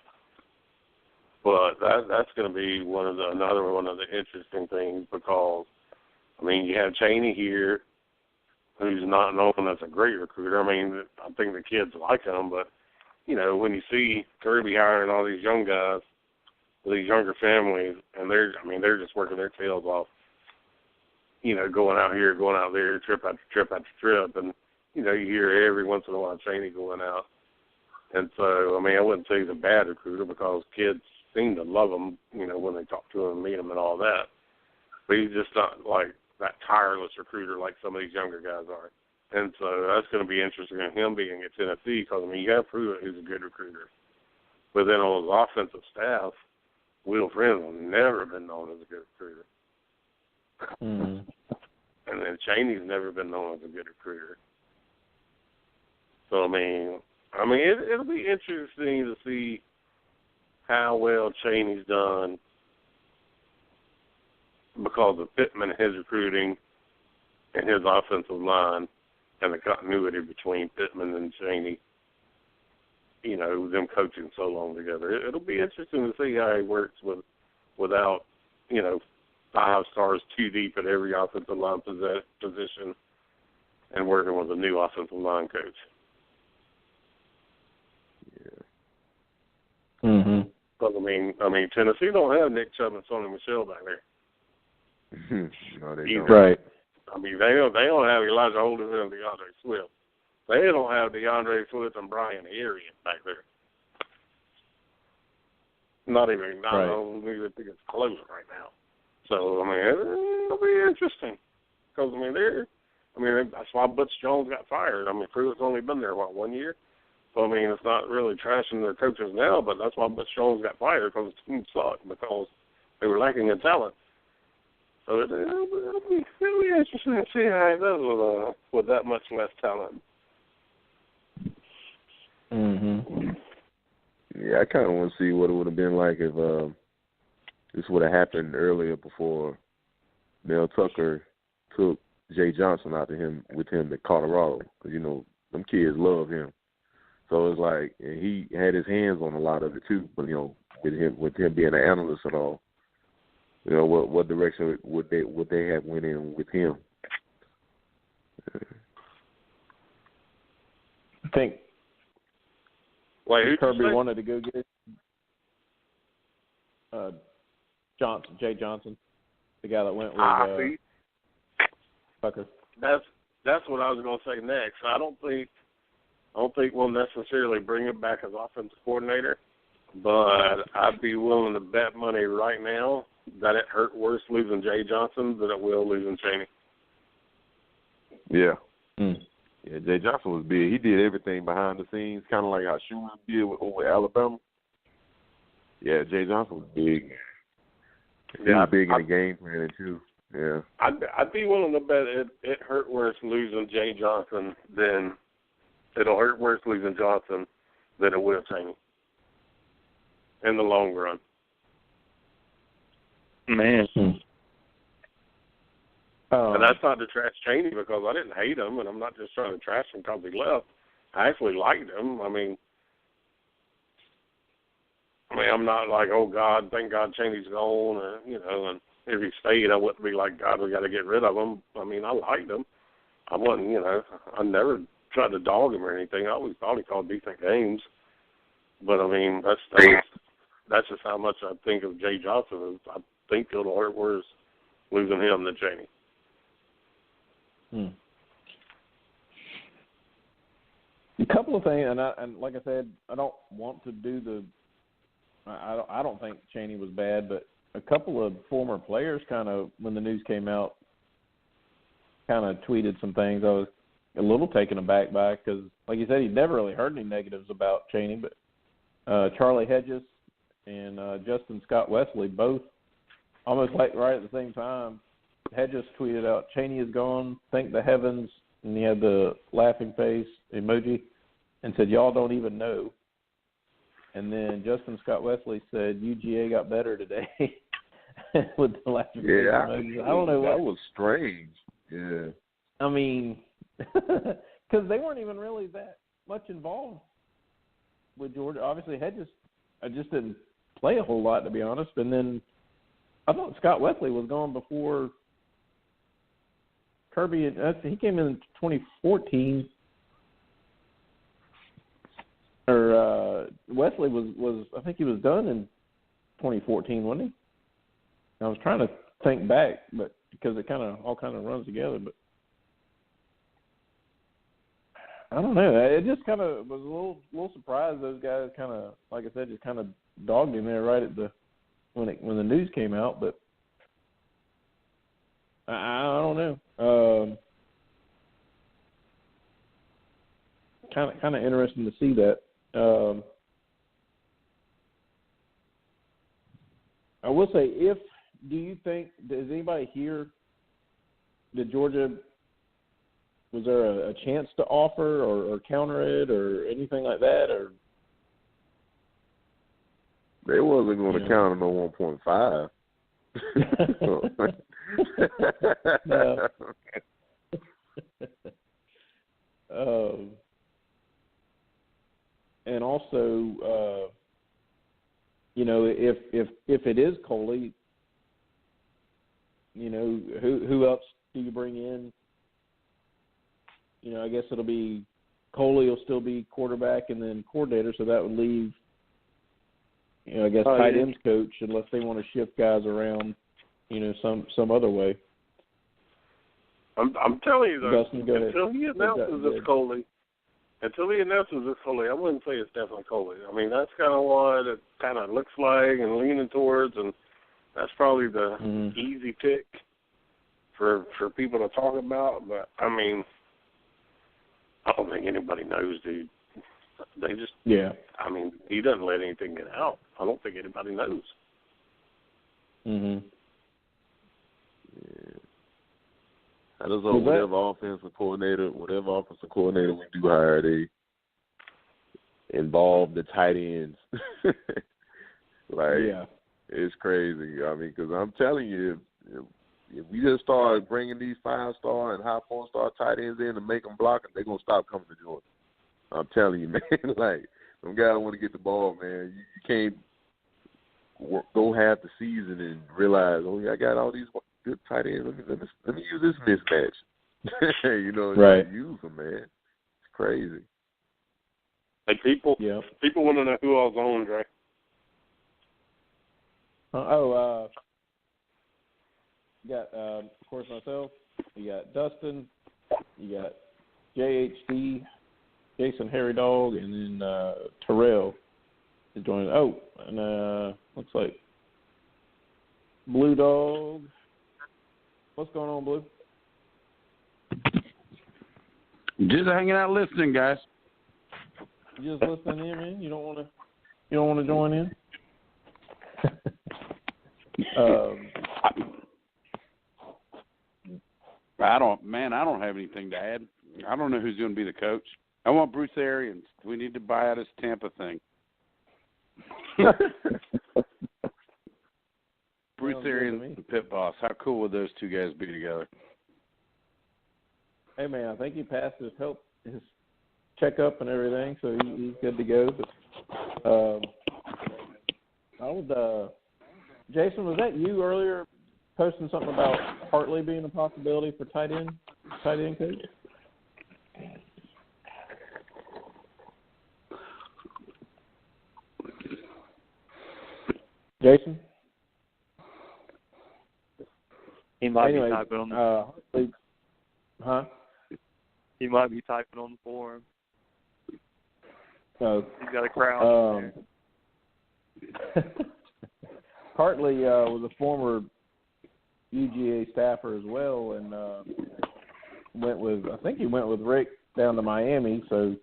But that's going to be another one of the interesting things, because, I mean, you have Chaney here, who's not known as a great recruiter. I mean, I think the kids like him, but, when you see Kirby hiring all these young guys, these younger families, and they're just working their tails off, going out here, going out there, trip after trip after trip, and, you hear every once in a while Chaney going out. And so, I mean, I wouldn't say he's a bad recruiter, because kids seem to love him, when they talk to him and meet him and all that. But he's just not like that tireless recruiter like some of these younger guys are. And so that's going to be interesting in him being at Tennessee, because, I mean, you have Pruitt, who's a good recruiter. But then on his offensive staff, Will Friend's never been known as a good recruiter. Mm. And then Chaney's never been known as a good recruiter. So, I mean, it'll be interesting to see how well Chaney's done because of Pittman and his recruiting and his offensive line and the continuity between Pittman and Chaney, them coaching so long together. It'll be interesting to see how he works without, 5 stars too deep at every offensive line position and working with a new offensive line coach. Yeah. Mm-hmm. Because, I mean, Tennessee don't have Nick Chubb and Sonny Michel back there. No, they don't. Right. I mean, they don't have Elijah Holden and DeAndre Swift. They don't have DeAndre Swift and Brian Arian back there. Not even. I don't even think it's close right now. So I mean, it'll be interesting because that's why Butch Jones got fired. I mean, Pruitt's only been there 1 year. So I mean, it's not really trashing their coaches now, but that's why Butch Jones got fired because the team sucked because they were lacking in talent. So it'll be interesting to see how it does with that much less talent. Mhm. Yeah, I kind of want to see what it would have been like if this would have happened earlier before Mel Tucker took Jay Johnson out with him to Colorado. Because, them kids love him. So it's like, and he had his hands on a lot of it too. But with him being an analyst and all, what direction would they have went in with him? I think Kirby wanted to go get Jay Johnson, the guy that went with Tucker. That's what I was going to say next. I don't think we'll necessarily bring him back as offensive coordinator, but I'd be willing to bet money right now that it hurt worse losing Jay Johnson than it will losing Chaney. Yeah. Yeah, Jay Johnson was big. He did everything behind the scenes, kind of like how Schumann did over Alabama. Yeah, Jay Johnson was big. He was big in the game planning too. Yeah. I'd be willing to bet it hurt worse losing Jay Johnson than it'll hurt worse losing Johnson than it will Chaney in the long run. Man. And that's not to trash Chaney because I didn't hate him, and I'm not just trying to trash him because he left. I actually liked him. I mean, I'm not like, oh, God, thank God Chaney's gone, or, and if he stayed, I wouldn't be like, God, we got to get rid of him. I mean, I liked him. I wasn't, I never tried to dog him or anything. I always thought he called decent games. But, I mean, that's just how much I think of Jay Johnson. I think it'll hurt worse losing him than Chaney. A couple of things, and like I said, I don't want to do I don't think Chaney was bad, but a couple of former players kind of, when the news came out, kind of tweeted some things I was a little taken aback by because, like you said, he never really heard any negatives about Chaney, but Charlie Hedges and Justin Scott Wesley both almost like right at the same time. Hedges tweeted out, Chaney is gone, thank the heavens, and he had the laughing face emoji, and said, y'all don't even know. And then Justin Scott Wesley said, UGA got better today with the laughing face emoji. I don't know. That was strange. Yeah. I mean, because they weren't even really that much involved with Georgia. Obviously, Hedges just didn't play a whole lot, to be honest. And then I thought Scott Wesley was gone before Kirby. He came in 2014. Or Wesley was I think he was done in 2014, wasn't he? I was trying to think back, but because it all runs together. But I don't know. It just kind of was a little surprised those guys kind of, like I said, just kind of dogged him there right at when the news came out. But I don't know. Kind of interesting to see that. I will say, do you think, does anybody here, did Georgia, was there a chance to offer or counter it or anything like that? Or they wasn't going to counter no 1.5. And also, if it is Coley, who else do you bring in? I guess it'll be Coley will still be quarterback and then coordinator, so that would leave, I guess, tight ends coach unless they want to shift guys around, some other way. I'm telling you though, Dustin, go until ahead. he announces it's Coley, I wouldn't say it's definitely Coley. I mean, that's kind of what it kind of looks like and leaning towards, and that's probably the easy pick for people to talk about. But I mean, I don't think anybody knows, dude. They just, I mean, he doesn't let anything get out. I don't think anybody knows. Mhm. Yeah. I just hope whatever offensive coordinator we do hire, they involve the tight ends. It's crazy. I mean, because I'm telling you, if we just start bringing these 5-star and high 4-star tight ends in and make them block, they're going to stop coming to Georgia. I'm telling you, man. Like, them guys want to get the ball, man. You can't go half the season and realize, I got all these good tight ends. Let me use this mismatch. Right. Use them, man. It's crazy. Hey, people want to know who all's on, Dre. You got, of course, myself. You got Dustin. You got JHD, Jason Harry Dog, and then Terrell is joining. And looks like Blue Dog. What's going on, Blue? Just hanging out listening, guys. You just listening in, man? You don't want to join in? I don't have anything to add. I don't know who's going to be the coach. I want Bruce Arians. We need to buy out his Tampa thing. Bruce Arians and Pit Boss. How cool would those two guys be together? Hey, man, I think he passed his checkup and everything, so he's good to go. But Jason, was that you earlier posting something about Hartley being a possibility for tight end coach? Jason? He might be typing on the Hartley, huh? He might be typing on the forum. No. He's got a crowd there. Hartley was a former UGA staffer as well, and I think he went with Rick down to Miami. So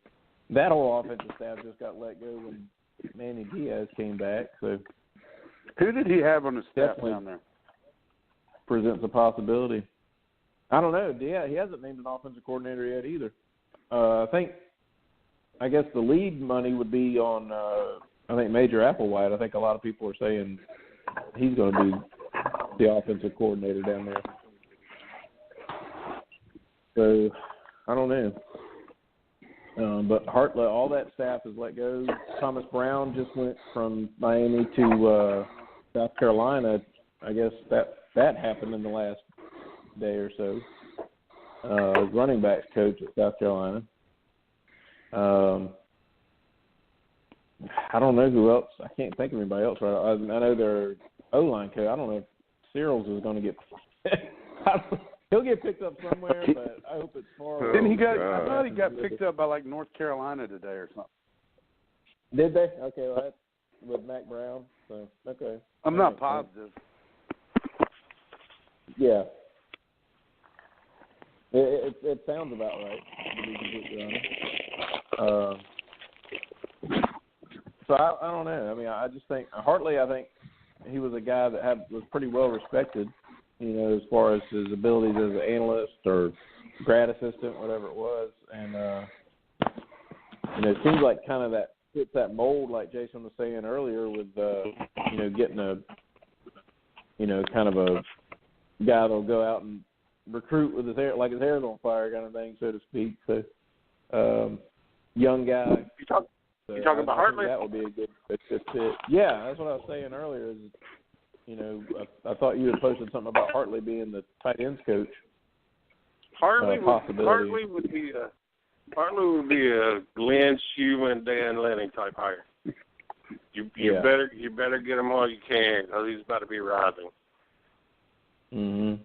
that whole offensive staff just got let go when Manny Diaz came back. So who did he have on his staff down there? Presents a possibility. I don't know. He hasn't named an offensive coordinator yet either. I guess the lead money would be on Major Applewhite. I think a lot of people are saying he's going to be the offensive coordinator down there. So I don't know. But Hartley, all that staff is let go. Thomas Brown just went from Miami to South Carolina. I guess that happened in the last day or so. Running backs coach at South Carolina. I don't know who else. I can't think of anybody else. Right? I know their O-line coach. I don't know if Searles is going to get. He'll get picked up somewhere, but I hope it's far. Didn't he I thought he got picked up by like North Carolina today or something. Did they? Okay, well, that's with Mac Brown. So okay. I'm not positive. Yeah. It sounds about right, to be completely honest. So I don't know. I mean, I just think Hartley, I think he was a guy that was pretty well respected, as far as his abilities as an analyst or grad assistant, whatever it was. And, it seems like kind of that fits that mold, like Jason was saying earlier, with, getting a, kind of a guy that'll go out and recruit with his hair, like his hair's on fire kind of thing, so to speak. So, young guy. You talking about Hartley? That would be a good fit. Yeah, that's what I was saying earlier. I thought you had posted something about Hartley being the tight ends coach. Hartley would be a Glenn Shue and Dan Lenny type hire. You better get him while you can, because he's about to be rising. Mhm.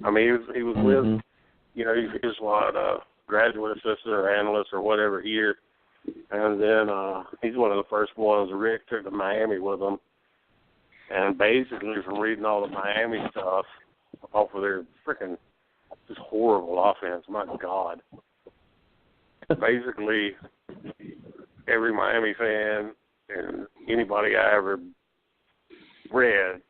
I mean, he was he's what, graduate assistant or analyst or whatever here. And then he's one of the first ones Rick took to Miami with him. And basically from reading all the Miami stuff off of their freaking just horrible offense, my God. Basically, every Miami fan and anybody I ever read,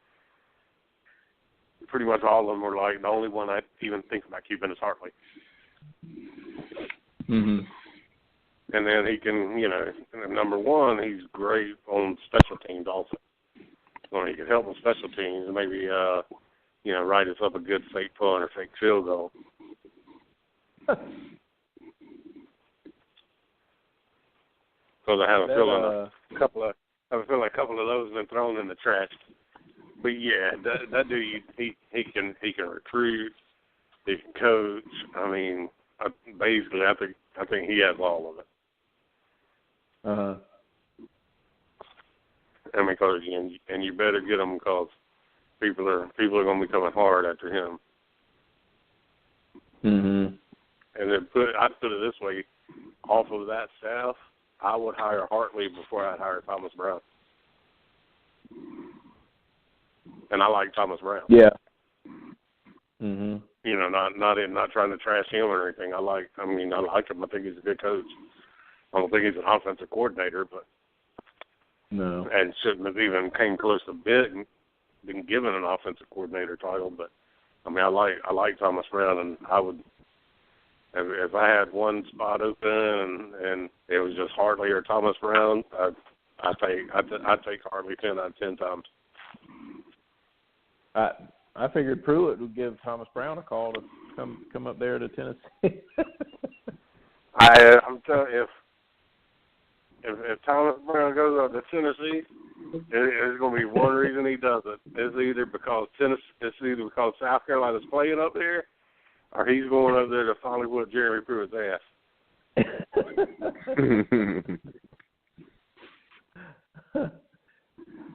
pretty much all of them were like, the only one I even think about keeping is Hartley. Mm-hmm. And then he can, number one, he's great on special teams also. So he can help on special teams and maybe, write us up a good fake punt or fake field goal. Because I have a feeling a couple of those have been thrown in the trash. But yeah, that dude, he can recruit, he can coach. I mean, basically, I think he has all of it. I mean, cause and you better get him because people are going to be coming hard after him. Mm-hmm. And then I put it this way: off of that staff, I would hire Hartley before I'd hire Thomas Brown. And I like Thomas Brown. Yeah. Mhm. Not trying to trash him or anything. I like him. I think he's a good coach. I don't think he's an offensive coordinator, but no. And shouldn't have even came close to been given an offensive coordinator title. But I like Thomas Brown, and I would, if I had one spot open and it was just Hartley or Thomas Brown, I'd take Hartley 10 out of 10 times. I figured Pruitt would give Thomas Brown a call to come up there to Tennessee. I'm telling you, if Thomas Brown goes up to Tennessee, there's going to be one reason he does it. It's either because South Carolina's playing up there, or he's going up there to finally whoop Jeremy Pruitt's ass.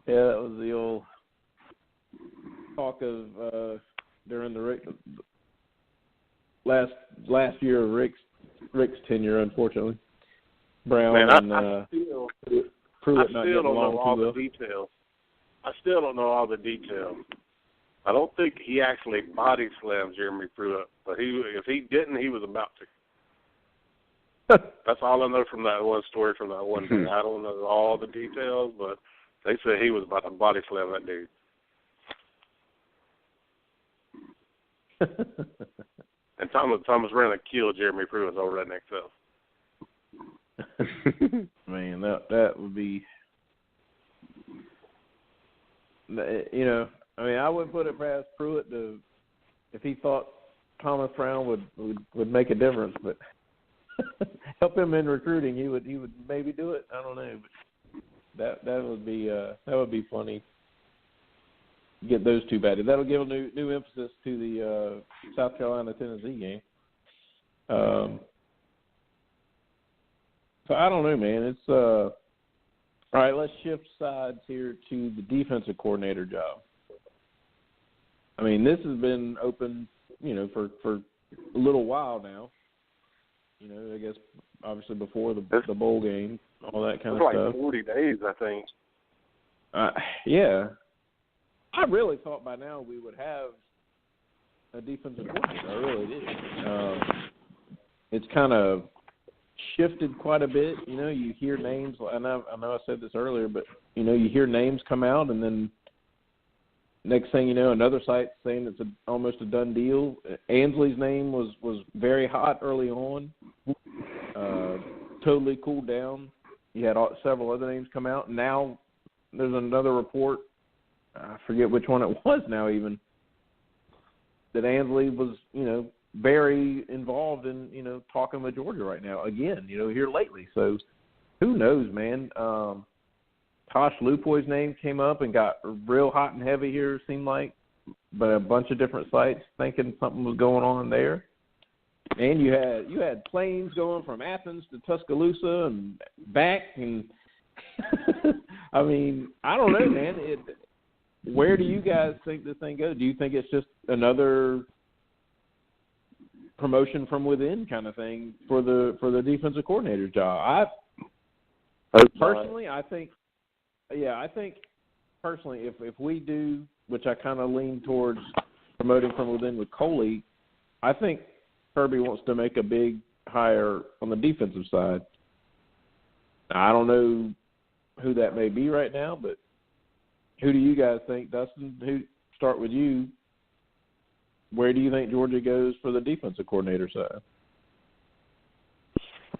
Yeah, that was the old talk of during the last year of Rick's tenure, unfortunately. Brown and Pruitt not getting along too well. Details. I still don't know all the details. I don't think he actually body slammed Jeremy Pruitt, but if he didn't, he was about to. That's all I know from that one story from that one day. I don't know all the details, but they said he was about to body slam that dude. And Thomas Brown killed Jeremy Pruitt over that next self. Man, that would be, I wouldn't put it past Pruitt if he thought Thomas Brown would make a difference, but help him in recruiting, he would maybe do it. I don't know, but that would be funny. Get those two batted. That'll give a new emphasis to the South Carolina-Tennessee game. So I don't know, man. It's all right. Let's shift sides here to the defensive coordinator job. I mean, this has been open, for a little while now. I guess obviously before the bowl game, all that kind of stuff. Like 40 days, I think. Yeah. I really thought by now we would have a defensive coordinator. I really did. It's kind of shifted quite a bit. You hear names, and I know I said this earlier, but, you hear names come out, and then next thing you know, another site saying it's almost a done deal. Ansley's name was very hot early on, totally cooled down. You had several other names come out. Now there's another report, I forget which one it was now even, that Ansley was, very involved in, talking with Georgia right now. Again, here lately. So who knows, man? Tosh Lupoy's name came up and got real hot and heavy here, it seemed like, but a bunch of different sites thinking something was going on there. And you had planes going from Athens to Tuscaloosa and back, and I mean, I don't know, man. Where do you guys think this thing goes? Do you think it's just another promotion from within kind of thing for the defensive coordinator's job. I think personally, if we do, which I kind of lean towards promoting from within with Coley, I think Kirby wants to make a big hire on the defensive side. I don't know who that may be right now, but who do you guys think, Dustin? Start with you. Where do you think Georgia goes for the defensive coordinator side?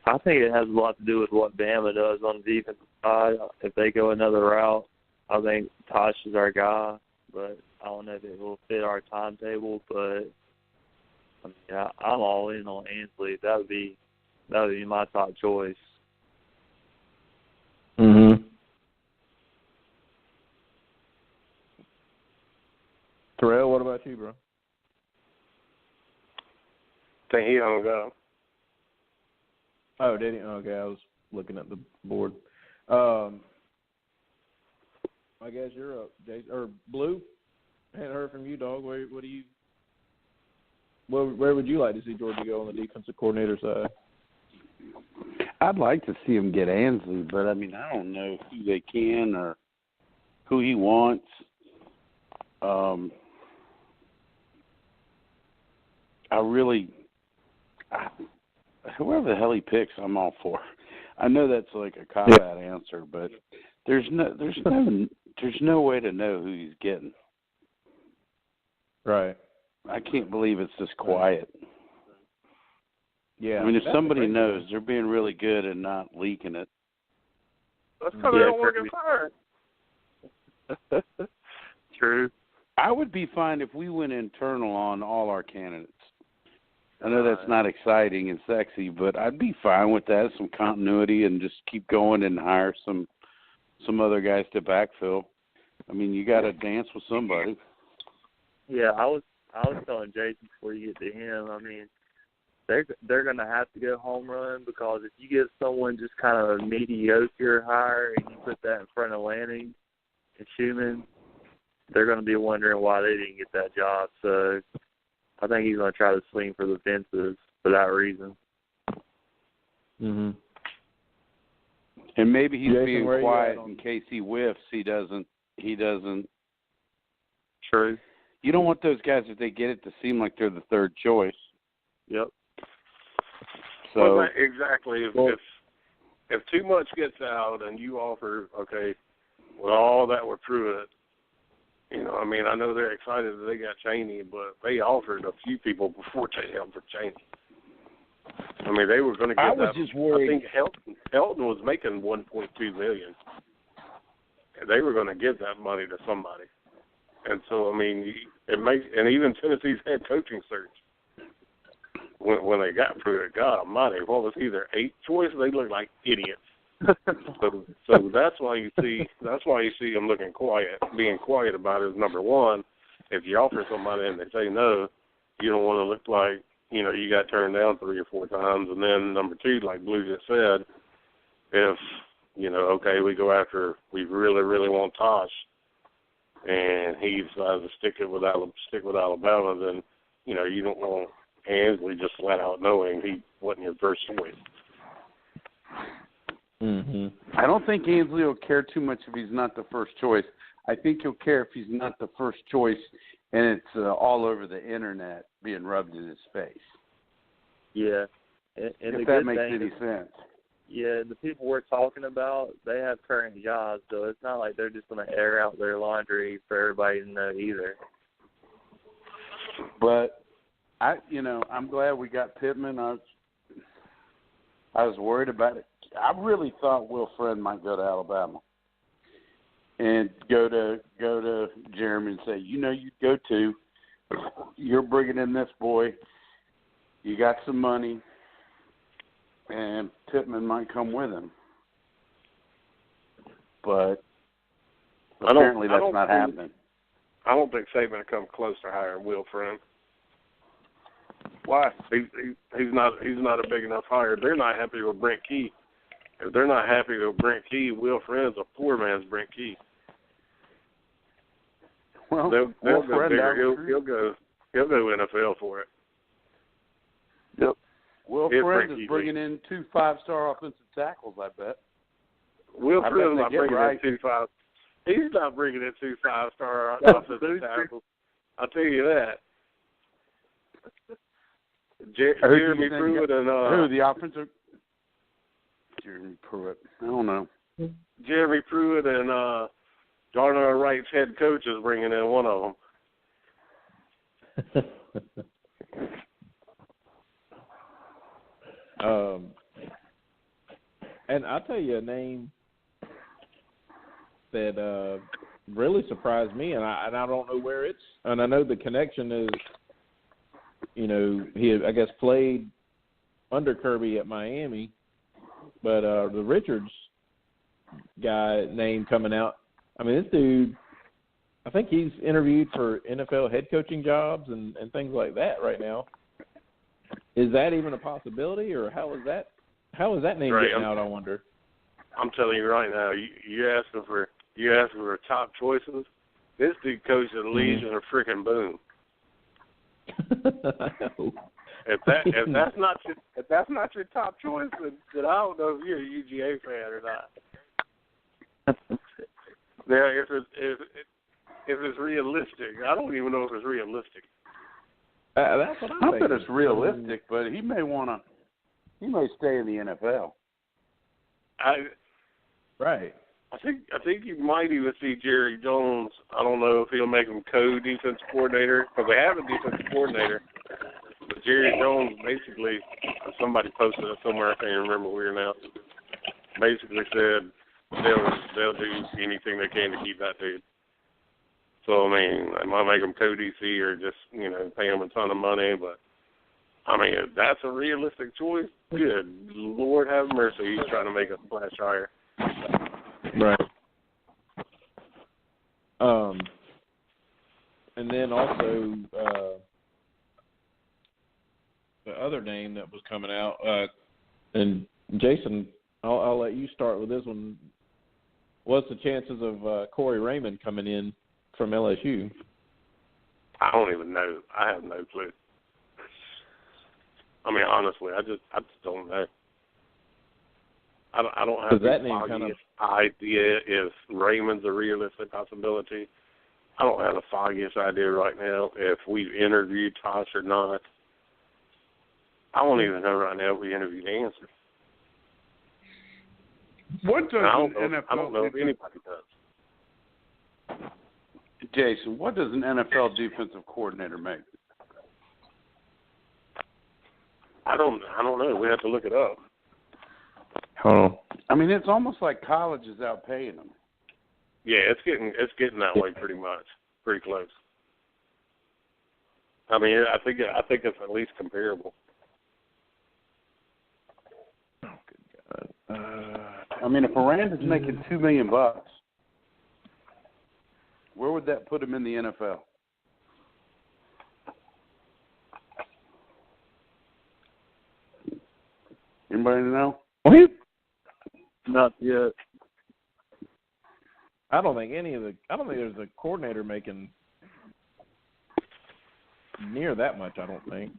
I think it has a lot to do with what Bama does on the defensive side. If they go another route, I think Tosh is our guy, but I don't know if it will fit our timetable. But I mean, I'm all in on Ansley. That would be my top choice. Mm-hmm. Terrell, what about you, bro? Think he don't go. Oh, did he? Okay, I was looking at the board. I guess you're up, Jason, or Blue. I hadn't heard from you, dog. Where would you like to see Georgia go on the defensive coordinator side? I'd like to see him get Ansley, but I mean, I don't know who they can or who he wants. Whoever the hell he picks, I'm all for. I know that's like a cop-out answer, but there's no way to know who he's getting. Right. I can't believe it's this quiet. Yeah. I mean, if somebody knows, they're being really good and not leaking it. That's because they don't want to get fired. True. I would be fine if we went internal on all our candidates. I know that's not exciting and sexy, but I'd be fine with that, some continuity, and just keep going and hire some other guys to backfill. I mean, you got to dance with somebody. Yeah, I was telling Jason before you get to him. I mean, they're going to have to go home run, because if you get someone just kind of a mediocre hire and you put that in front of Lanning and Schumann, they're going to be wondering why they didn't get that job. So I think he's going to try to swing for the fences for that reason. Mm-hmm. And maybe he's Jason, being quiet in case he whiffs. He doesn't. True. You don't want those guys, if they get it, to seem like they're the third choice. Yep. So well, exactly. If too much gets out and you offer, okay, with all that were through it, you know, I mean, I know they're excited that they got Chaney, but they offered a few people before they offered Chaney. I mean, they were going to get I was just worried. I think Helton was making $1.2 million. They were going to give that money to somebody. And so, I mean, and even Tennessee's head coaching search, when they got through it, God almighty, what was he, their 8th choice? They looked like idiots. so that's why you see them being quiet about it. Is number one, if you offer somebody and they say no, you don't want to look like, you know, you got turned down 3 or 4 times. And then number two, like Blue just said, if, you know, okay, we really, really want Tosh, and he decides to stick with Alabama, then, you know, you don't want Ansley just flat out knowing he wasn't your first choice. Mm-hmm. I don't think Ansley will care too much if he's not the first choice. I think he'll care if he's not the first choice and it's all over the internet being rubbed in his face. Yeah. And if that makes any sense. Yeah, the people we're talking about, they have current jobs, so it's not like they're just going to air out their laundry for everybody to know either. But I'm glad we got Pittman. I was worried about it. I really thought Will Friend might go to Alabama and go to Jeremy and say, you go to. You're bringing in this boy. You got some money, and Pittman might come with him. But apparently that's not happening. I don't think Saban will come close to hiring Will Friend. Why? He's not a big enough hire. They're not happy with Brent Key. If they're not happy with Brent Key, Will Friend's a poor man's Brent Key. Well, they'll go bigger. He'll go NFL for it. Will Friend is bringing in 2 5-star offensive tackles, I bet. Will Friend is not bringing in 2 5. He's not bringing in 2 5-star offensive tackles. I'll tell you that. Jeremy Pruitt and who the offensive? Jeremy Pruitt. I don't know. Jeremy Pruitt and Darnell Wright's head coach is bringing in one of them. And I'll tell you a name that really surprised me, and I don't know where it's. And I know the connection is, he I guess played under Kirby at Miami, but the Richards guy name coming out. I mean, this dude, I think he's interviewed for NFL head coaching jobs and things like that right now. Is that even a possibility, or how is that name getting out, I wonder? I'm telling you right now, you're asking for top choices. This dude coached at Legion or freaking Boone. If that's not your top choice, then I don't know if you're a UGA fan or not. Now, if it's realistic, I don't even know if it's realistic. That's what I'm thinking. Not that it's realistic, but he may stay in the NFL. Right. I think you might even see Jerry Jones. I don't know if he'll make him co-defense coordinator, because they have a defensive coordinator. But Jerry Jones basically, somebody posted it somewhere, I can't remember where now, basically said they'll do anything they can to keep that dude. So, I mean, they might make him co-DC or just, pay him a ton of money. But, I mean, if that's a realistic choice, good Lord have mercy, he's trying to make a splash higher. Right. And then also the other name that was coming out, and Jason, I'll let you start with this one. What's the chances of Corey Raymond coming in from LSU? I don't even know. I have no clue. I mean, honestly, I just don't know. I don't have the foggiest idea if Raymond's a realistic possibility. I don't have the foggiest idea right now if we've interviewed Tosh or not. I don't even know right now if we interviewed Answer. What does I don't know if anybody does. Jason, what does an NFL defensive coordinator make? I don't know. We have to look it up. Oh. I mean, it's almost like college is outpaying them. Yeah, it's getting that way pretty much, pretty close. I mean, I think it's at least comparable. Oh, good God. I mean, if Miranda's making $2 million, where would that put him in the NFL? Anybody know? Not yet. I don't think there's a coordinator making near that much. I don't think.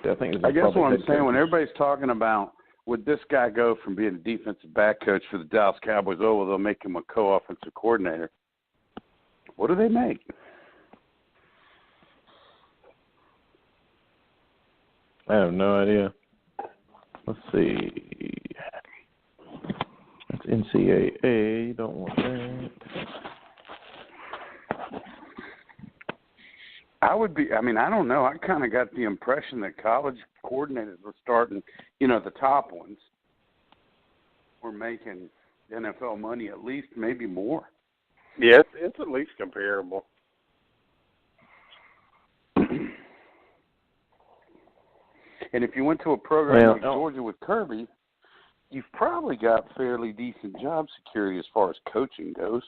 I guess what I'm saying, when everybody's talking about would this guy go from being a defensive back coach for the Dallas Cowboys, well, they'll make him a co-offensive coordinator. What do they make? I have no idea. Let's see. That's NCAA. You don't want that. I don't know. I kind of got the impression that college coordinators were starting, the top ones were making NFL money at least, maybe more. Yeah, it's at least comparable. And if you went to a program like Georgia with Kirby, you've probably got fairly decent job security as far as coaching goes,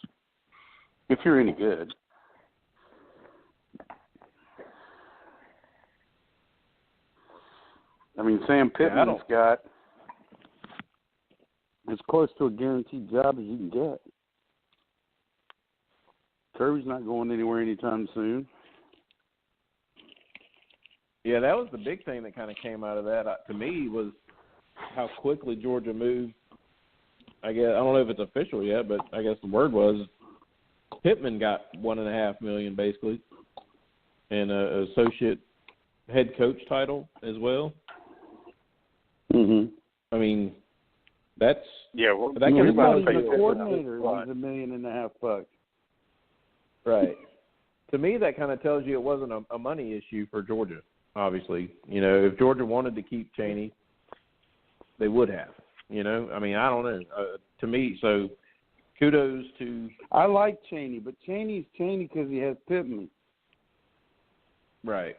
if you're any good. I mean, Sam Pittman's got as close to a guaranteed job as you can get. Kirby's not going anywhere anytime soon. Yeah, that was the big thing that kind of came out of that to me was how quickly Georgia moved. I guess I don't know if it's official yet, but I guess the word was Pittman got $1.5 million basically, and an associate head coach title as well. Mhm. I mean, that's well, that can he's not even tell a coordinator. He's $1.5 million. Right. To me, that kind of tells you it wasn't a money issue for Georgia. Obviously, if Georgia wanted to keep Chaney, they would have. I mean, I don't know. To me, so kudos to. I like Chaney, but Chaney's Chaney because he has Pittman. Right.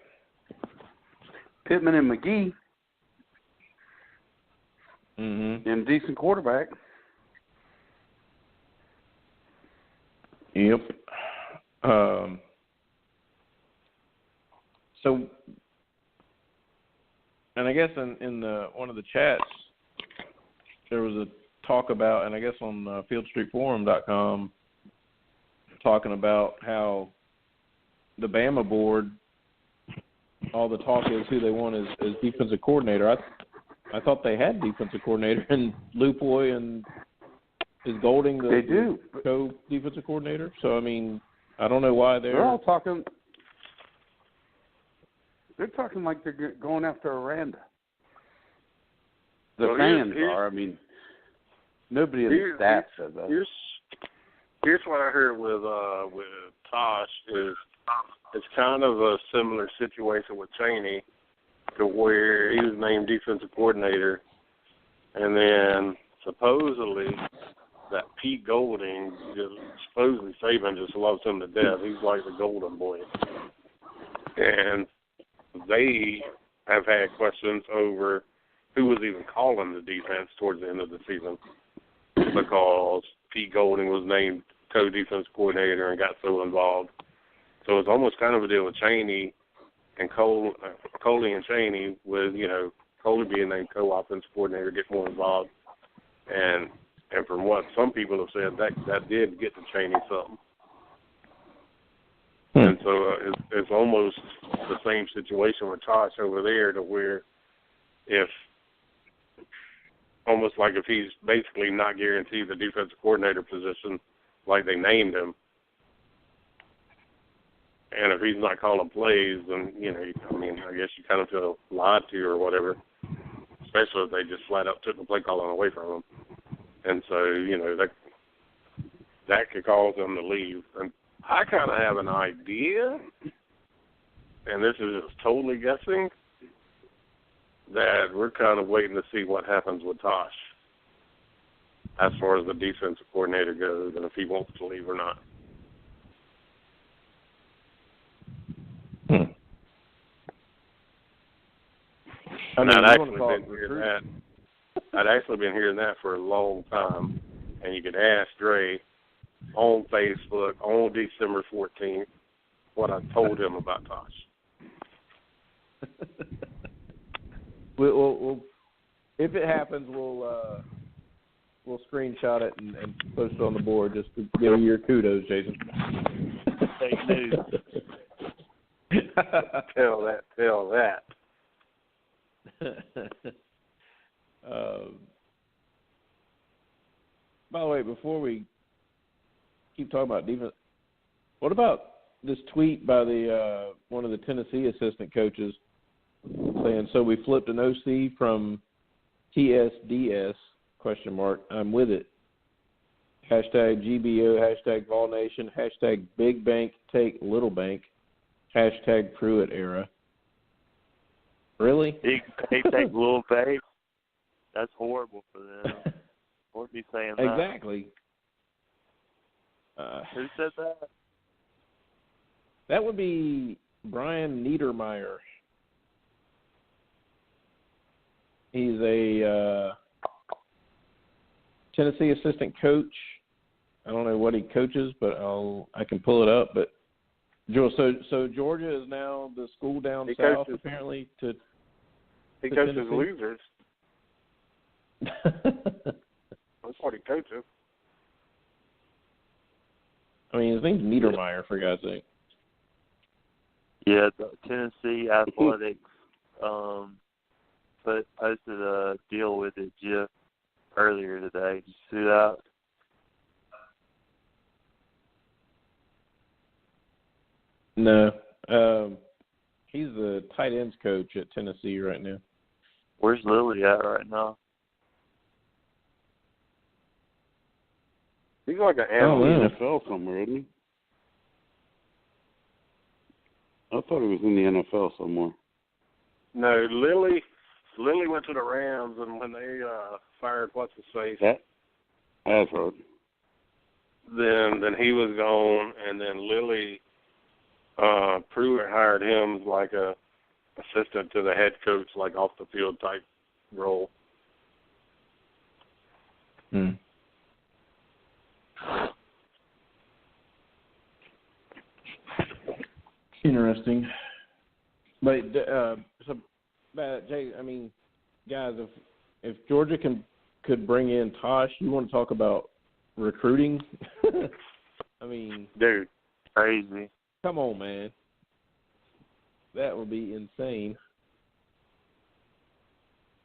Pittman and McGee. Mm-hmm. And decent quarterback. Yep. So, and I guess in one of the chats, there was a talk about, and I guess on fieldstreetforum.com, talking about how the Bama board, all the talk is who they want as defensive coordinator. I thought they had defensive coordinator in Lupoy, and is Golding the co-defensive coordinator? So, I mean, I don't know why they're all talking. They're talking like they're going after Aranda. The fans are. I mean, nobody in the staff says that. Here's what I heard with Tosh is it's kind of a similar situation with Chaney, to where he was named defensive coordinator, and then supposedly that Pete Golding, supposedly Saban just loves him to death. He's like the golden boy. And they have had questions over who was even calling the defense towards the end of the season, because Pete Golding was named co-defense coordinator and got so involved. So it's almost kind of a deal with Chaney and Coley and Chaney, with Coley being named co-offense coordinator, get more involved, and from what some people have said, that did get to Chaney something. And so it's almost the same situation with Tosh over there, to where if he's basically not guaranteed the defensive coordinator position like they named him, and if he's not calling plays, then, I guess you kind of feel lied to or whatever, especially if they just flat out took the play calling away from him. And so, that could cause them to leave. And I kind of have an idea, and this is just totally guessing, that we're kind of waiting to see what happens with Tosh as far as the defensive coordinator goes, and if he wants to leave or not. I'd actually been hearing that for a long time, and you could ask Dre on Facebook on December 14th what I told him about Tosh. We'll if it happens, we'll screenshot it and post it on the board just to give you your kudos, Jason. Fake news. Tell that. By the way, before we keep talking about defense, what about this tweet by the one of the Tennessee assistant coaches saying, "So we flipped an OC from TSDS ? I'm with it. Hashtag GBO. Hashtag Vol Nation. Hashtag Big Bank take Little Bank. Hashtag Pruitt era." Really? Big Bank take Little Bank. That's horrible for them. Won't be saying that. Exactly. Who said that? That would be Brian Niedermeyer. He's a Tennessee assistant coach. I don't know what he coaches, but I can pull it up. But so Georgia is now the school down south, apparently. He coaches losers. That's what he coaches. I mean, his name's Niedermeyer, for God's sake. Yeah, the Tennessee Athletics posted a deal with it GIF earlier today. Did you see that? No. He's the tight ends coach at Tennessee right now. Where's Lily at right now? He's like an analyst in the NFL somewhere, isn't he? I thought he was in the NFL somewhere. No, Lily went to the Rams, and when they fired what's his face, that's right. Then he was gone, and then Lily Pruitt hired him like a assistant to the head coach, like off the field type role. Interesting. But Jay, I mean, guys, if Georgia could bring in Tosh, you want to talk about recruiting? I mean, dude, crazy. Come on, man. That would be insane.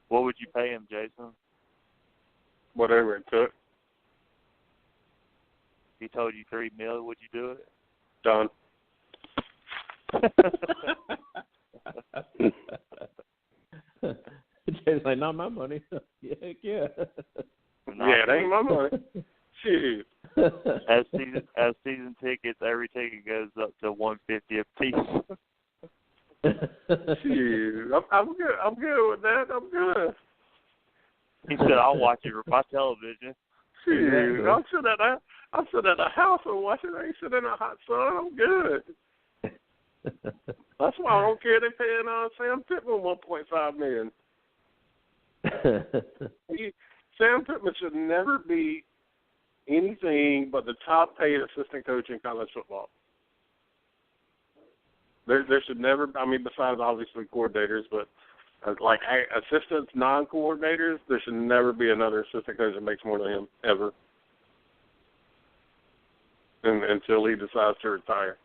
What would you pay him, Jason? Whatever it took. He told you $3 million. Would you do it? Done. Jay's like, not my money. Heck yeah. Yeah, it ain't my money. Shoot. As season tickets, every ticket goes up to $150 a piece. Shoot, I'm good. I'm good with that. I'm good. He said, "I'll watch it with my television." Shoot, I'm sitting at the house and watching. I ain't sitting in a hot sun. I'm good. That's why I don't care they're paying Sam Pittman $1.5 million. Sam Pittman should never be anything but the top paid assistant coach in college football. There should never, I mean, besides obviously coordinators, but like assistants, non-coordinators, there should never be another assistant coach that makes more than him ever, until he decides to retire.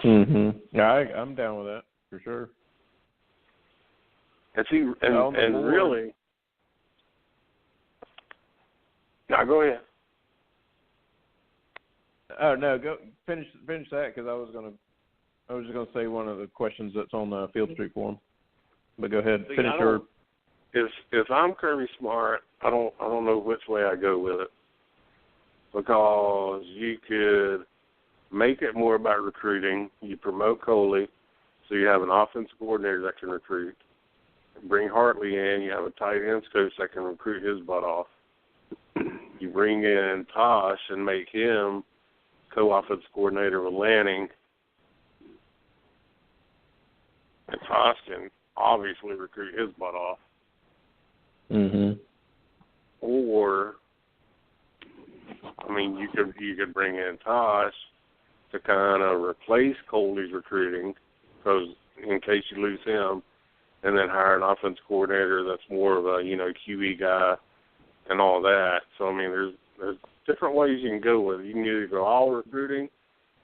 Yeah, I'm down with that for sure. And really, no, go ahead. Oh no, go finish that because I was just gonna say one of the questions that's on the Field Street forum. But go ahead, finish your. If I'm Kirby Smart, I don't know which way I go with it, because you could make it more about recruiting. You promote Coley, so you have an offensive coordinator that can recruit. Bring Hartley in, you have a tight ends coach that can recruit his butt off. You bring in Tosh and make him co-offensive coordinator with Lanning. And Tosh can obviously recruit his butt off. Or, I mean, you could bring in Tosh to kind of replace Coley's recruiting, because in case you lose him, and then hire an offense coordinator that's more of a, QE guy and all that. So, I mean, there's different ways you can go with it. You can either go all recruiting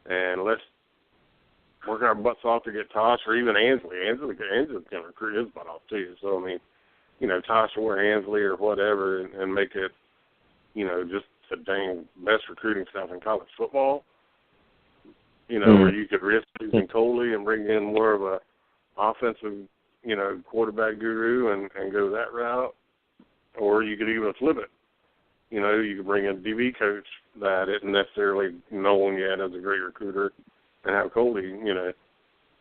and let's work our butts off to get Tosh, or even Ansley. Ansley can recruit his butt off too. So, I mean, Tosh or Ansley or whatever, and make it, just the dang best recruiting staff in college football. Where you could risk losing Coley and bring in more of a offensive, quarterback guru and go that route. Or you could even flip it. You could bring in a DB coach that isn't necessarily known yet as a great recruiter and have Coley,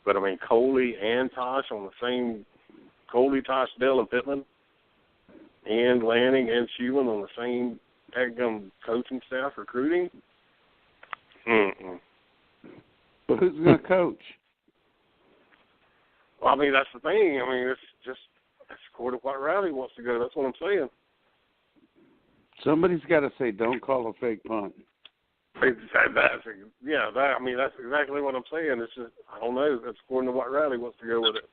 But, I mean, Coley and Tosh on the same – Coley, Tosh, Dell, and Pittman, and Lanning and Sheehan on the same coaching staff recruiting? But who's going to coach? Well, I mean, that's the thing. I mean, it's according to what Riley wants to go. That's what I'm saying. Somebody's got to say, don't call a fake punt. That's exactly what I'm saying. It's just, I don't know. That's according to what Riley wants to go with it.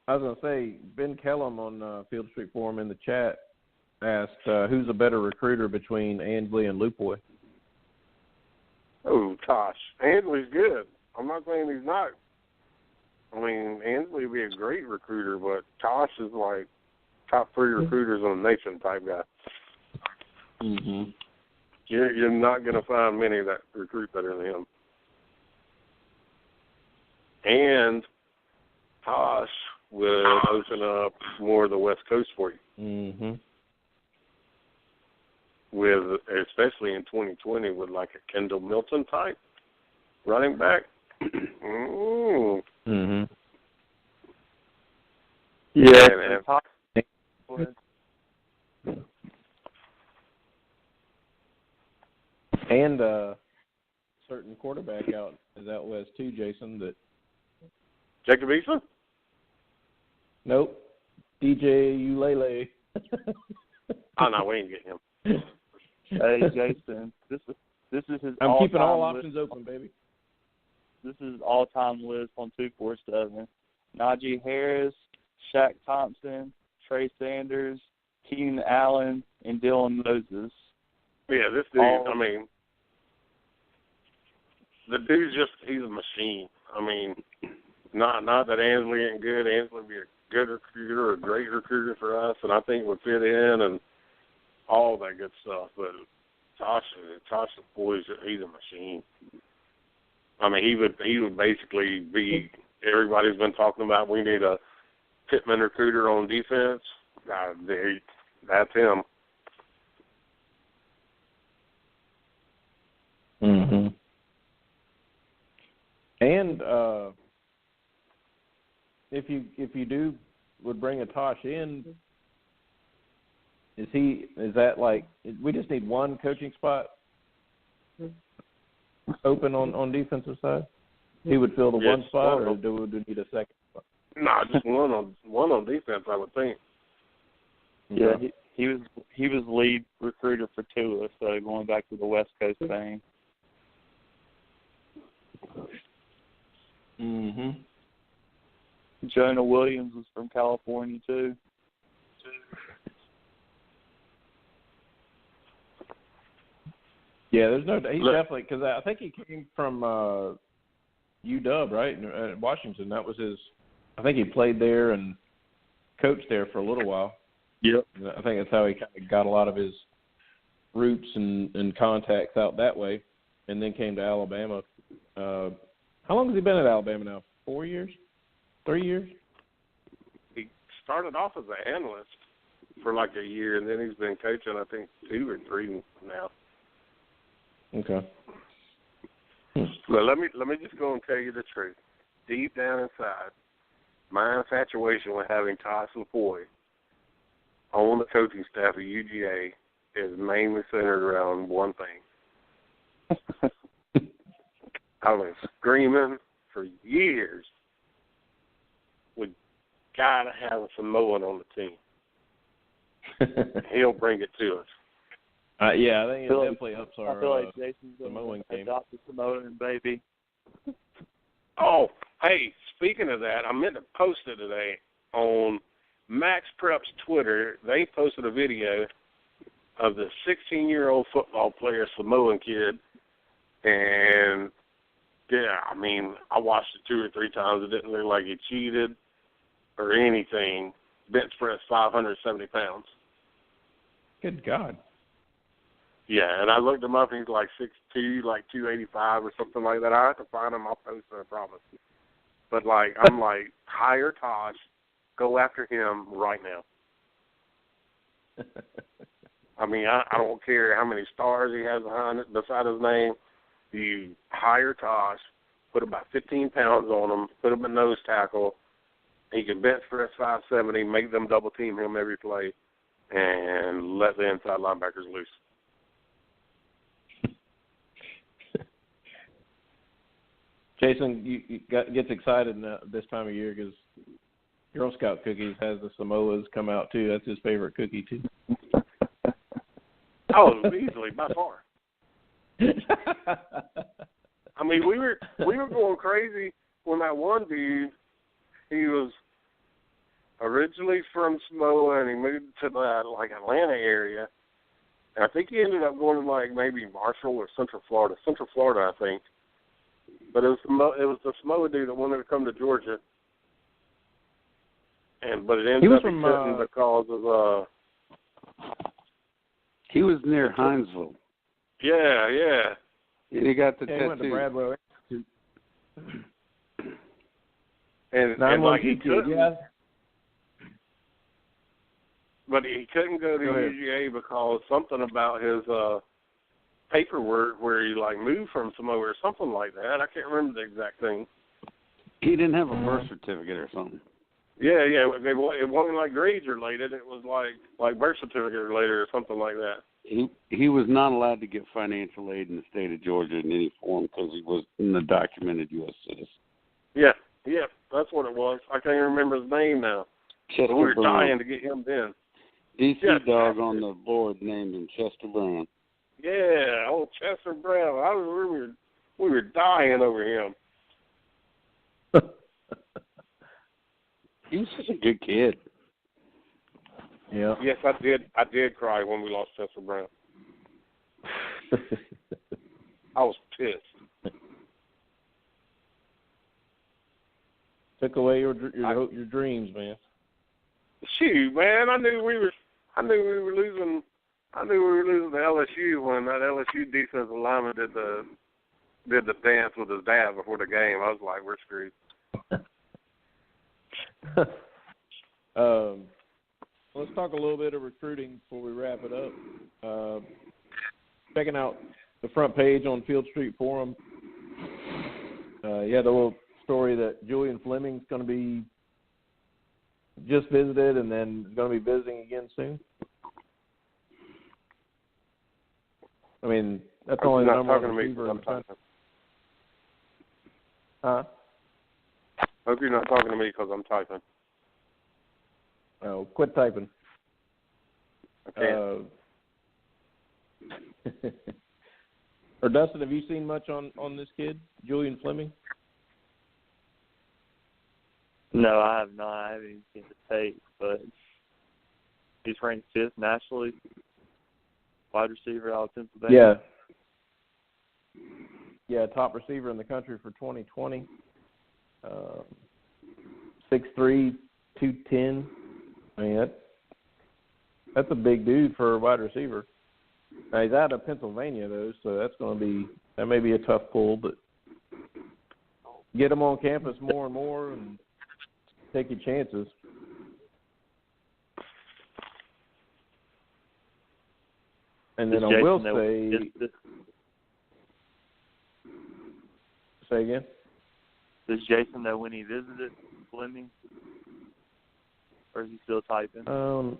I was going to say, Ben Kellum on Field Street Forum in the chat asked, who's a better recruiter between Ansley and Lupoy? Oh, Tosh. Ansley's good. I'm not saying he's not. I mean, Ansley would be a great recruiter, but Tosh is like top 3 recruiters on the nation type guy. Mm-hmm. You're not going to find many that recruit better than him. And Tosh will open up more of the West Coast for you. Mm-hmm. With, especially in 2020, with like a Kendall Milton type running back. Mm-hmm. Yeah, and a certain quarterback is out west too, Jason. That Jacob Eason? Nope. DJ Ulele. Oh no, we ain't getting him. Hey Jason, this is his. I'm keeping all list. options open, baby. This is his all-time list on 247. Najee Harris, Shaq Thompson, Trey Sanders, Keenan Allen, and Dylan Moses. Yeah, this dude. I mean, the dude's he's a machine. I mean, not that Ansley ain't good. Ansley would be a good recruiter, a great recruiter for us, and I think would fit in and all that good stuff. But Tosh the boys, he's a machine. I mean, he would basically be. Everybody's been talking about we need a Pittman recruiter on defense. That's him. Mm-hmm. And if you would bring a Tosh in, is that like we just need one coaching spot open on defensive side? He would fill the one spot, or do we need a second spot? No, just one on defense, I would think. Yeah, he was lead recruiter for Tua, so going back to the West Coast thing. Mm-hmm. Jonah Williams was from California too. Yeah, there's no. He's definitely, because I think he came from UW, right? In Washington. That was his. I think he played there and coached there for a little while. Yep. I think that's how he kind of got a lot of his roots and contacts out that way, and then came to Alabama. How long has he been at Alabama now? 4 years? 3 years? He started off as an analyst for like a year, and then he's been coaching, I think, 2 or 3 now. Okay. Well, let me just go and tell you the truth. Deep down inside, my infatuation with having Tosh Lupoy on the coaching staff of UGA is mainly centered around one thing. I was screaming for years, we got to have a Samoan on the team. He'll bring it to us. Yeah, I think it definitely ups our I feel like Jason's Samoan game. Adopted Samoan baby. Oh, hey, speaking of that, I meant to post it today on Max Prep's Twitter. They posted a video of the 16-year-old football player, Samoan kid, and yeah, I mean, I watched it 2 or 3 times. It didn't look like he cheated or anything. Bench press 570 pounds. Good God. Yeah, and I looked him up. He's like 6'2", like 285 or something like that. I have to find him. I'll post it, I promise. But, like, I'm like, hire Tosh. Go after him right now. I mean, I don't care how many stars he has beside his name. You hire Tosh, put about 15 pounds on him, put him in nose tackle. He can bench press 570, make them double team him every play, and let the inside linebackers loose. Jason, gets excited this time of year because Girl Scout Cookies has the Samoas come out too. That's his favorite cookie too. Oh, easily by far. I mean, we were going crazy when that one dude, he was originally from Samoa, and he moved to the Atlanta area. And I think he ended up going to maybe Marshall or Central Florida, I think. But it was the Samoa dude that wanted to come to Georgia, but it ended up he couldn't because of he was near Hinesville. Yeah. And he got the tattoo. He went to Bradwell. And he couldn't. Yeah. But he couldn't go to UGA because something about his paperwork where he moved from Samoa or something like that. I can't remember the exact thing. He didn't have a birth certificate or something. Yeah. It wasn't grades related. It was like birth certificate related or something like that. He was not allowed to get financial aid in the state of Georgia in any form because he wasn't a documented U.S. citizen. Yeah, that's what it was. I can't remember his name now. Chester we were Brown. dying to get him then. DC dog on the board named him Chester Brown. Yeah, old Chester Brown. We were dying over him. He was such a good kid. Yeah. Yes, I did. I did cry when we lost Chester Brown. I was pissed. Took away your dreams, man. Shoot, man! I knew we were losing. I knew we were losing to LSU when that LSU defensive lineman did the dance with his dad before the game. I was like, we're screwed. Let's talk a little bit of recruiting before we wrap it up. Checking out the front page on Field Street Forum. You had a little story that Julian Fleming's going to be just visited and then going to be visiting again soon. I mean, that's only the number one receiver in the country. Huh? Hope you're not talking to me because I'm typing. Oh, quit typing. I can't. Or Dustin, have you seen much on this kid, Julian Fleming? No, I have not. I haven't even seen the tape, but he's ranked 5th nationally, wide receiver out of Pennsylvania. Yeah, top receiver in the country for 2020. 6'3", 210. I mean, that's a big dude for a wide receiver. Now, he's out of Pennsylvania, though, so that may be a tough pull, but get him on campus more and more and take your chances. And then I will say... Say again? Does Jason know when he visited Fleming? Or is he still typing? Hold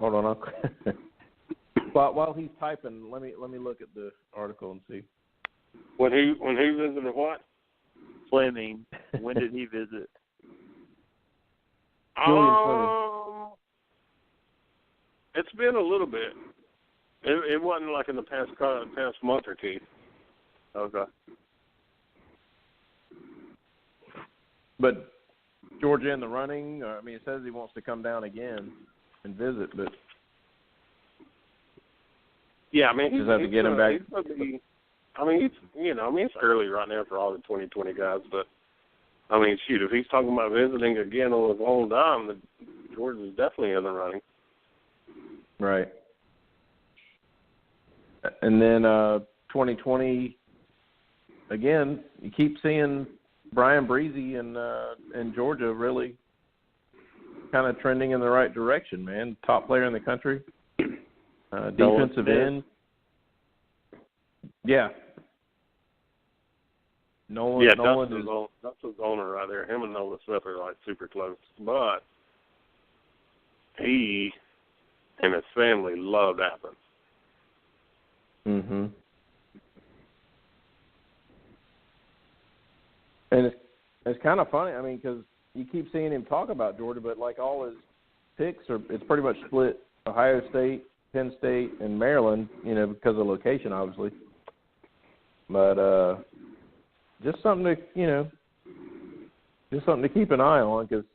on. While he's typing, let me look at the article and see. When he visited what? Fleming. When did he visit? Julian Fleming. It's been a little bit. It wasn't like in the past month or two. Okay. But Georgia in the running. I mean, it says he wants to come down again and visit, but yeah, I mean, he's have to get him back. It's early right now for all the 2020 guys, but I mean, shoot, if he's talking about visiting again on his own dime, then Georgia's definitely in the running. Right. And then 2020, again, you keep seeing Brian Breezy and Georgia really kind of trending in the right direction, man. Top player in the country, defensive end. Yeah. Nolan that's his owner right there. Him and Nolan Smith are super close, but he and his family loved Athens. Mhm. And it's kind of funny. I mean, because you keep seeing him talk about Georgia, but all his picks it's pretty much split: Ohio State, Penn State, and Maryland. Because of location, obviously. But just something to keep an eye on, because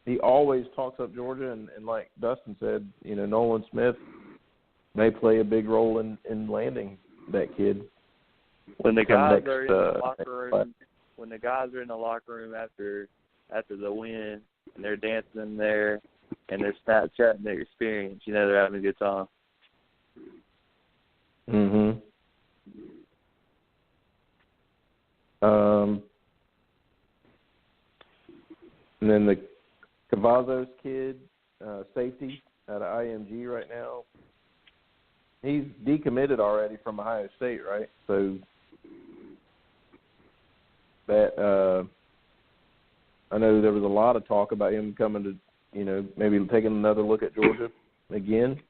he always talks up Georgia, and like Dustin said, Nolan Smith may play a big role in landing that kid. When the guys are in the locker room, after the win, and they're dancing there, and they're Snapchatting their experience, they're having a good time. Mhm. And then the Cavazos kid, safety out of IMG right now. He's decommitted already from Ohio State, right? So that I know there was a lot of talk about him coming to, maybe taking another look at Georgia again.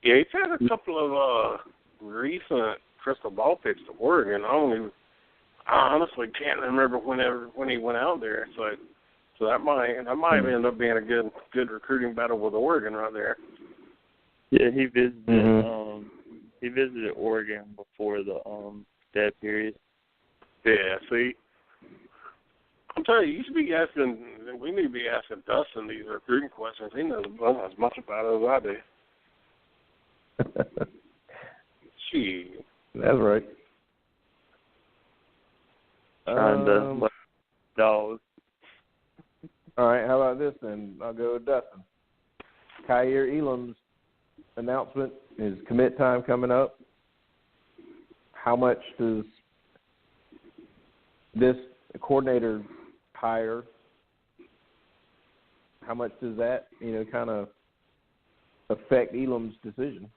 Yeah, he's had a couple of recent crystal ball picks to Oregon. I honestly can't remember when he went out there. So that might end up being a good recruiting battle with Oregon right there. Yeah, he visited. He visited Oregon before the dead period. Yeah, see, I'm telling you, we need to be asking Dustin these recruiting questions. He knows as much about it as I do. Gee. That's right. Trying to dogs. All right, how about this then? I'll go with Dustin. Kyer Elam's announcement, his commit time coming up. How much does this coordinator hire, how much does that, kind of affect Elam's decision?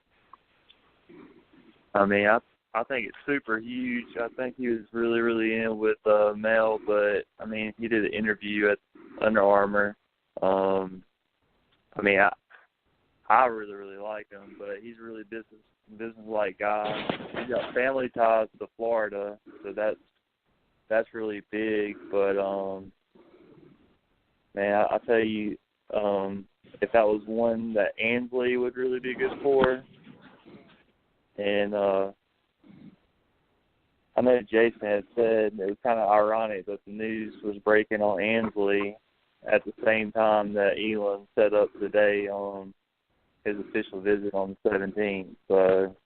I mean, I think it's super huge. I think he was really, really in with Mel, but, I mean, he did an interview at Under Armour. I mean, I really, really like him, but he's a really business-like guy. He's got family ties to Florida, so that's really big. But, man, I tell you, if that was one that Ansley would really be good for, and I know Jason had said it was kind of ironic that the news was breaking on Ansley at the same time that Elam set up today on his official visit on the 17th. So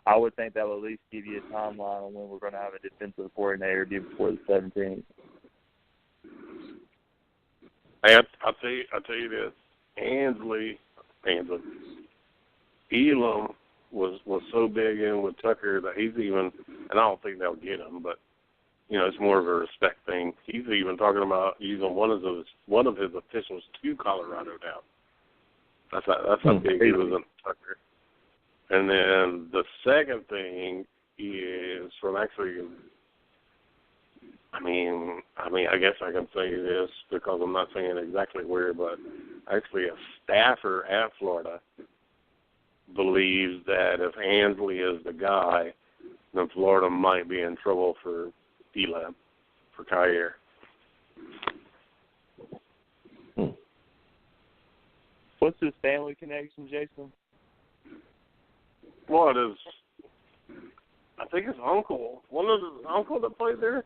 I would think that would at least give you a timeline on when we're going to have a defensive coordinator before the 17th. Hey, I'll tell you this. Ansley, Elam was so big in with Tucker that he's even, and I don't think they'll get him, but it's more of a respect thing. He's even talking about using one of his officials to Colorado now. That's how big he was in Tucker. And then the second thing is from actually, I guess I can say this because I'm not saying exactly where, but actually a staffer at Florida believes that if Ansley is the guy, then Florida might be in trouble for Elam, for Kyer. What's his family connection, Jason? Well, it is, I think his uncle. One of his uncle that played there.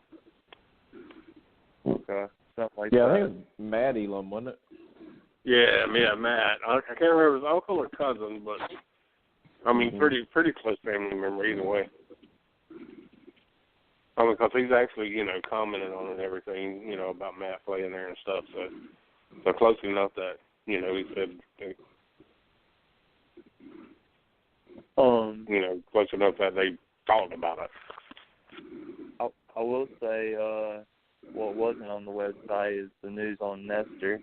Okay, something like that. I think it was Matt Elam, wasn't it? Yeah, Matt. I can't remember his uncle or cousin, but pretty close family member either way. Because he's actually, commented on it and everything, about Matt playing there and stuff. So close enough that, he said, close enough that they talked about it. I will say, what wasn't on the website is the news on Nestor.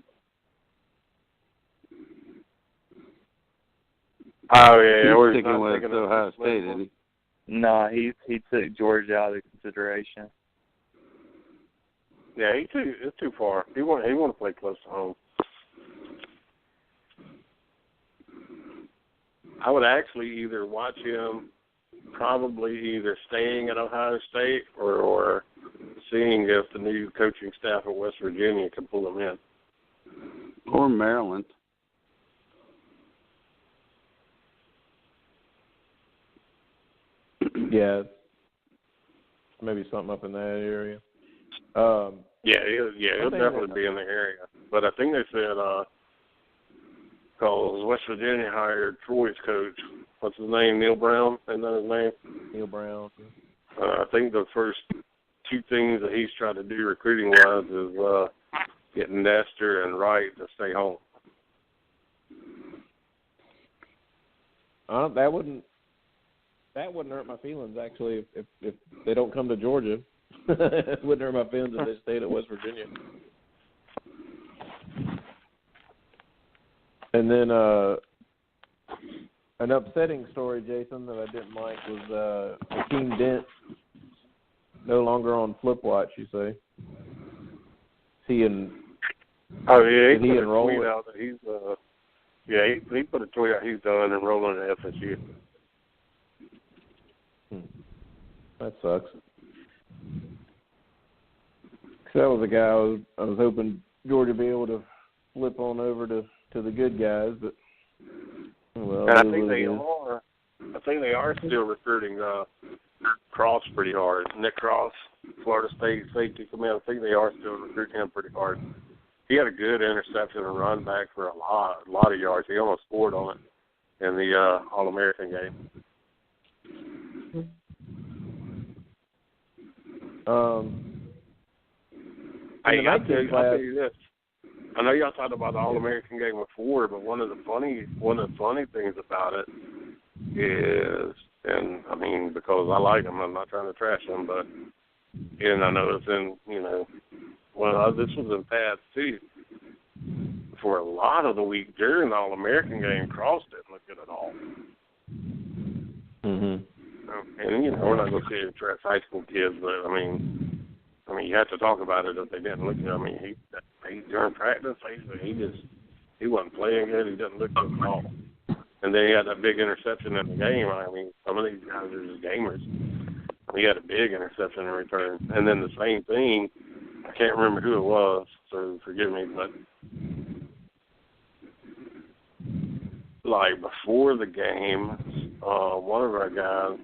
Oh yeah, we're sticking with Ohio State, isn't he? No, he took Georgia out of consideration. Yeah, it's too far. He want to play close to home. I would actually either watch him probably either staying at Ohio State or seeing if the new coaching staff at West Virginia can pull him in. Or Maryland. Yeah, maybe something up in that area. He'll definitely be in the area. But I think they said, because West Virginia hired Troy's coach. What's his name? Neil Brown? Isn't that his name? Neil Brown. I think the first two things that he's tried to do recruiting-wise is getting Nestor and Wright to stay home. That wouldn't hurt my feelings, actually, if they don't come to Georgia. It wouldn't hurt my feelings if they stayed at West Virginia. And then an upsetting story, Jason, that I didn't like was Hakeem Dent no longer on Flip Watch, you say. He put a tweet out that he's he put a tweet out he's done enrolling at FSU. That sucks. That was a guy I was hoping Georgia would be able to flip on over to the good guys, but well, and I think they are still recruiting Cross pretty hard. Nick Cross, Florida State safety command. I think they are still recruiting him pretty hard. He had a good interception and run back for a lot of yards. He almost scored on it in the All-American game. I'll tell you this. I know y'all talked about the All-American game before, but one of the funny things about it is, and I mean, because I like him, I'm not trying to trash him, but, and I know it's in, this was in pads too. For a lot of the week during the All-American game, Cross didn't look good at all. Mm-hmm. And, we're not going to say trash high school kids, but, I mean, you have to talk about it if they didn't look good. I mean, he during practice, he wasn't playing good. He didn't look good at all. And then he had that big interception in the game. I mean, some of these guys are just gamers. He had a big interception in return. And then the same thing, I can't remember who it was, so forgive me, but like before the game, one of our guys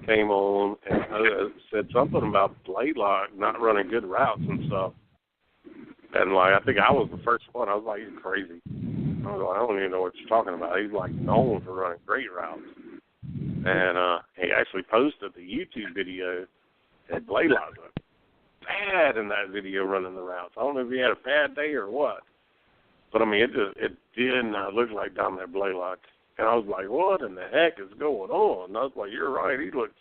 came on and said something about Blaylock not running good routes and stuff. And, I think I was the first one. I was like, you're crazy. I was like, I don't even know what you're talking about. He's, known for running great routes. And he actually posted the YouTube video that Blaylock looked bad in that video running the routes. I don't know if he had a bad day or what. But, I mean, it did not look like Dominic Blaylock. And I was like, what in the heck is going on? And I was like, you're right. He looked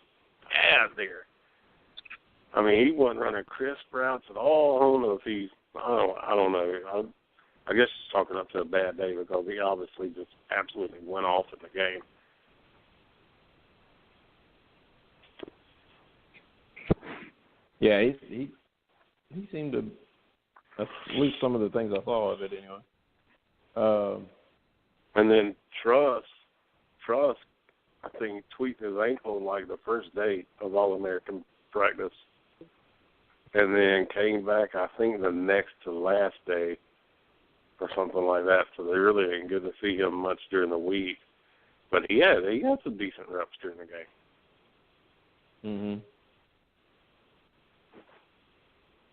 bad there. I mean, he wasn't running crisp routes at all. I don't know if I don't know. I guess he's talking up to a bad day because he obviously just absolutely went off in the game. Yeah, he seemed to, at least some of the things I saw of it anyway. And then Truss, I think, tweaked his ankle the first day of All-American practice. And then came back, I think, the next to last day or something like that. So they really ain't good to see him much during the week. But he had some decent reps during the game.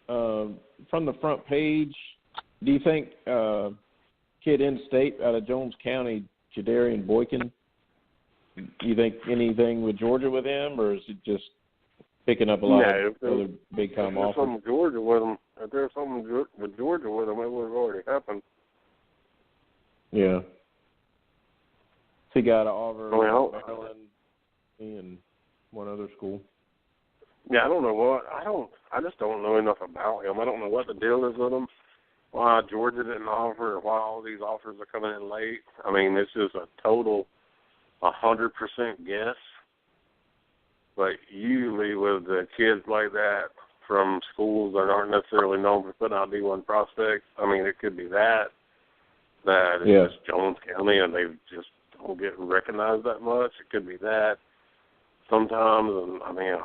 Mm-hmm. From the front page, do you think kid in-state out of Jones County, Jadarian Boykin, do you think anything with Georgia with him, or is it just picking up a lot of other big-time offers? If there's something with Georgia with him, it would have already happened. Yeah. He got an offer in Maryland and one other school. Yeah, I don't know what. I just don't know enough about him. I don't know what the deal is with him, why Georgia didn't offer, or why all these offers are coming in late. I mean, this is a total 100% guess. But usually with the kids like that from schools that aren't necessarily known for putting out D1 prospects, I mean, it could be that it's just Jones County and they just don't get recognized that much. It could be that sometimes, and I mean,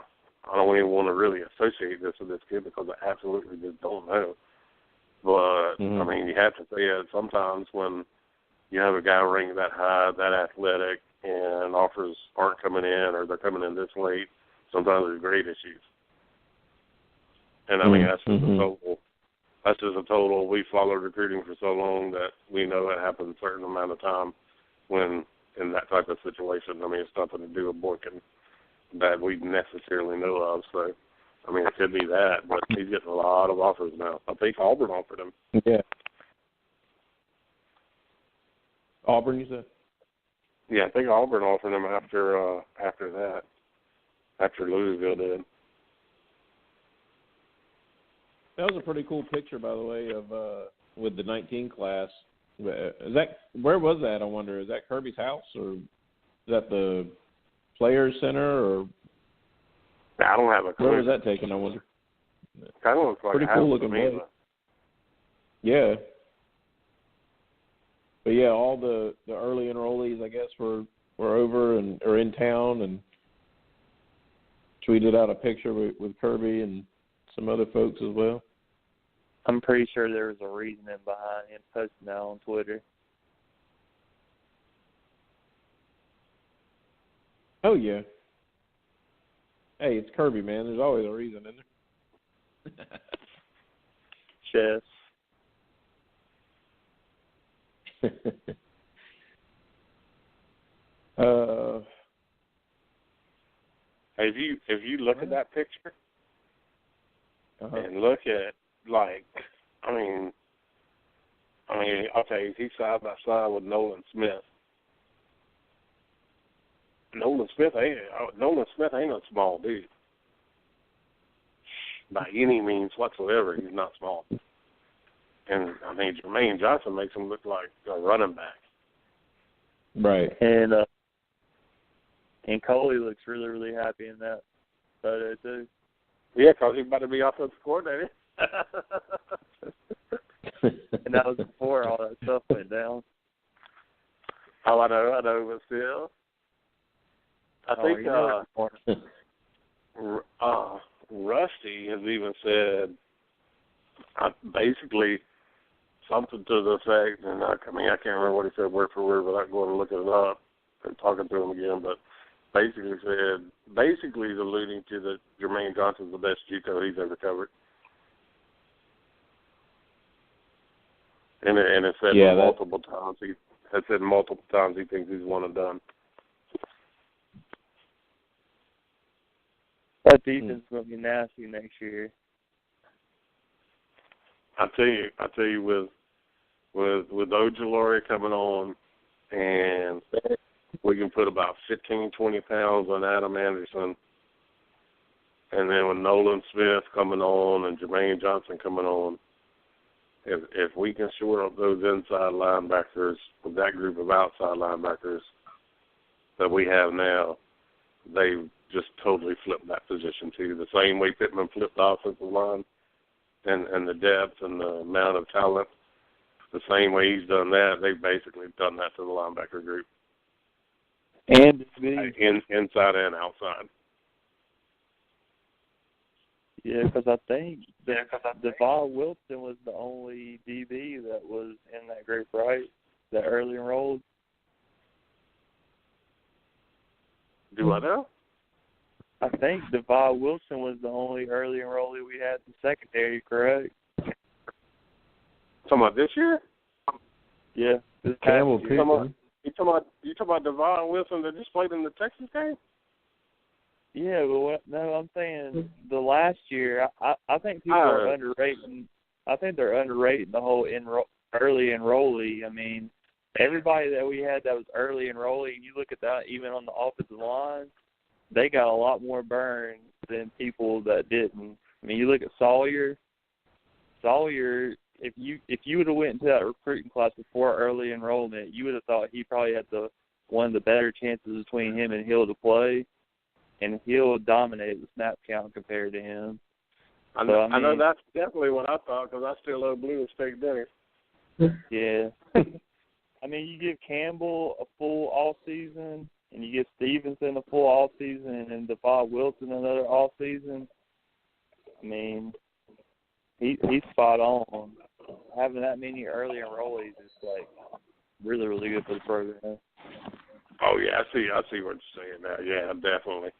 I don't even want to really associate this with this kid because I absolutely just don't know. But, I mean, you have to say it sometimes when you have a guy ranked that high, that athletic, and offers aren't coming in or they're coming in this late, sometimes there's great issues. And I mean, that's just a total. That's just a total. We followed recruiting for so long that we know it happens a certain amount of time when in that type of situation. I mean, it's nothing to do with Boykin that we necessarily know of. So, I mean, it could be that, but he's getting a lot of offers now. I think Auburn offered him. Yeah. Auburn, you said? Yeah, I think Auburn offered him after that, after Louisville did. That was a pretty cool picture, by the way, of with the 19 class. Is that where was that? I wonder. Is that Kirby's house or is that the Players Center or? I don't have a clue. Where was that taken? I wonder. Kind of looks like pretty a cool house looking to me. place. Yeah. But yeah, all the early enrollees, I guess, were over and are in town and tweeted out a picture with Kirby and some other folks as well. I'm pretty sure there was a reasoning behind him posting that on Twitter. Oh, yeah. Hey, it's Kirby, man. There's always a reason, isn't there? Chess. If you look at that picture and look at I mean, I'll tell you, he's side by side with Nolan Smith. Nolan Smith ain't a small dude by any means whatsoever. He's not small. And I mean, Jermaine Johnson makes him look like a running back. Right. And Coley looks really, really happy in that photo too. Yeah, because he's about to be offensive coordinator. And that was before all that stuff went down. Oh, I know, but still. I think Rusty has even said basically something to the effect, and I can't remember what he said word for word without going and looking it up and talking to him again, but basically alluding to that Jermaine Johnson's the best JUCO he's ever covered. And it said multiple times he thinks he's one and done. That defense is going to be nasty next year. I tell you, with Ojulari coming on, and we can put about 15, 20 pounds on Adam Anderson, and then with Nolan Smith coming on and Jermaine Johnson coming on, if we can shore up those inside linebackers with that group of outside linebackers that we have now, they just totally flipped that position too. The same way Pittman flipped the offensive line and the depth and the amount of talent, the same way he's done that, they've basically done that to the linebacker group. And inside and outside. Yeah, because I think Devon Wilson was the only DB that was in that group, right? That early enrolled. Do I know? I think Devon Wilson was the only early enrollee we had in secondary, correct? Talking about this year? Yeah. This Campbell You talking about Devon Wilson that just played in the Texas game? Yeah, but I'm saying the last year, I think people are underrating. I think they're underrating the whole early enrollee. I mean, everybody that we had that was early enrollee, and you look at that even on the offensive line, they got a lot more burn than people that didn't. I mean, you look at Sawyer. If you would have went into that recruiting class before early enrollment, you would have thought he probably had one of the better chances between him and Hill to play, and Hill dominated the snap count compared to him. I know that's definitely what I thought, because I still owe Blue a steak dinner. Yeah. I mean, you give Campbell a full off season, and you give Stevenson a full off season, and then Devon Wilson another off season. I mean, he's spot on. Having that many early enrollees is like really, really good for the program. Oh yeah, I see what you're saying now. Yeah, definitely.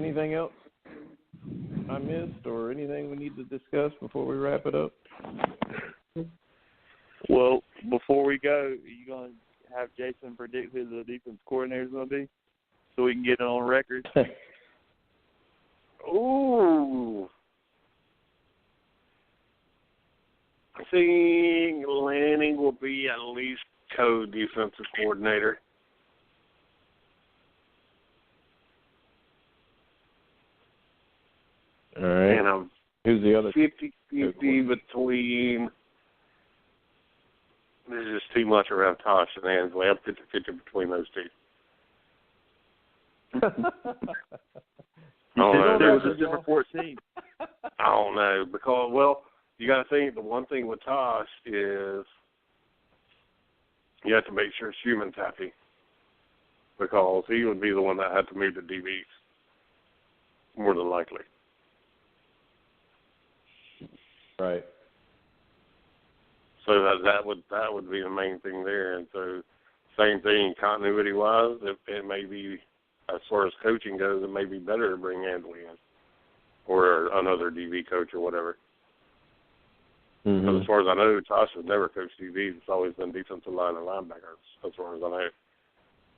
anything else I missed or anything we need to discuss before we wrap it up? Well, before we go, are you going to have Jason predict who the defense coordinator is going to be so we can get it on record? Ooh. I think Lanning will be at least co-defensive coordinator. All right. And I'm Who's the other? 50-50 between. This is just too much around Tosh and Ansley. I'm 50-50 between those two. I don't know. There was a different 14. I don't know because, well, you got to think the one thing with Tosh is you have to make sure Schumann's happy because he would be the one that had to move to DBs more than likely. Right. So that would be the main thing there, and so same thing continuity wise. It may be as far as coaching goes, it may be better to bring Ansley in or another DB coach or whatever. Mm-hmm. But as far as I know, Tosh has never coached DBs. It's always been defensive line and linebackers, as far as I know.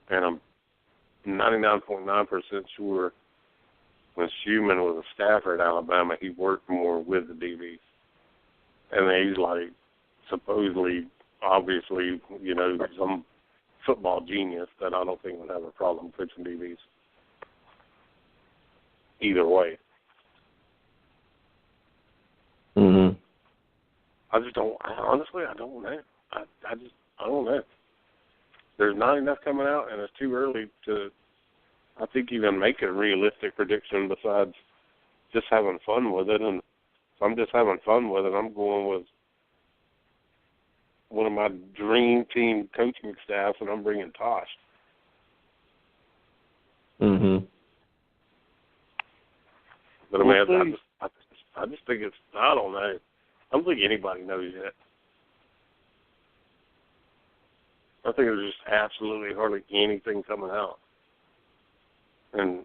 And I'm 99.9% sure when Schumann was a staffer at Alabama, he worked more with the DBs. And he's like supposedly, obviously, you know, some football genius that I don't think would have a problem coaching DBs. Either way. Mm-hmm. I just don't, honestly, I don't know. I don't know. There's not enough coming out, and it's too early to, I think, even make a realistic prediction besides just having fun with it. And if I'm just having fun with it, I'm going with one of my dream team coaching staffs, and I'm bringing Tosh. Mm-hmm. But, I mean, I just think it's, I don't know. I don't think anybody knows yet. I think there's just absolutely hardly anything coming out. And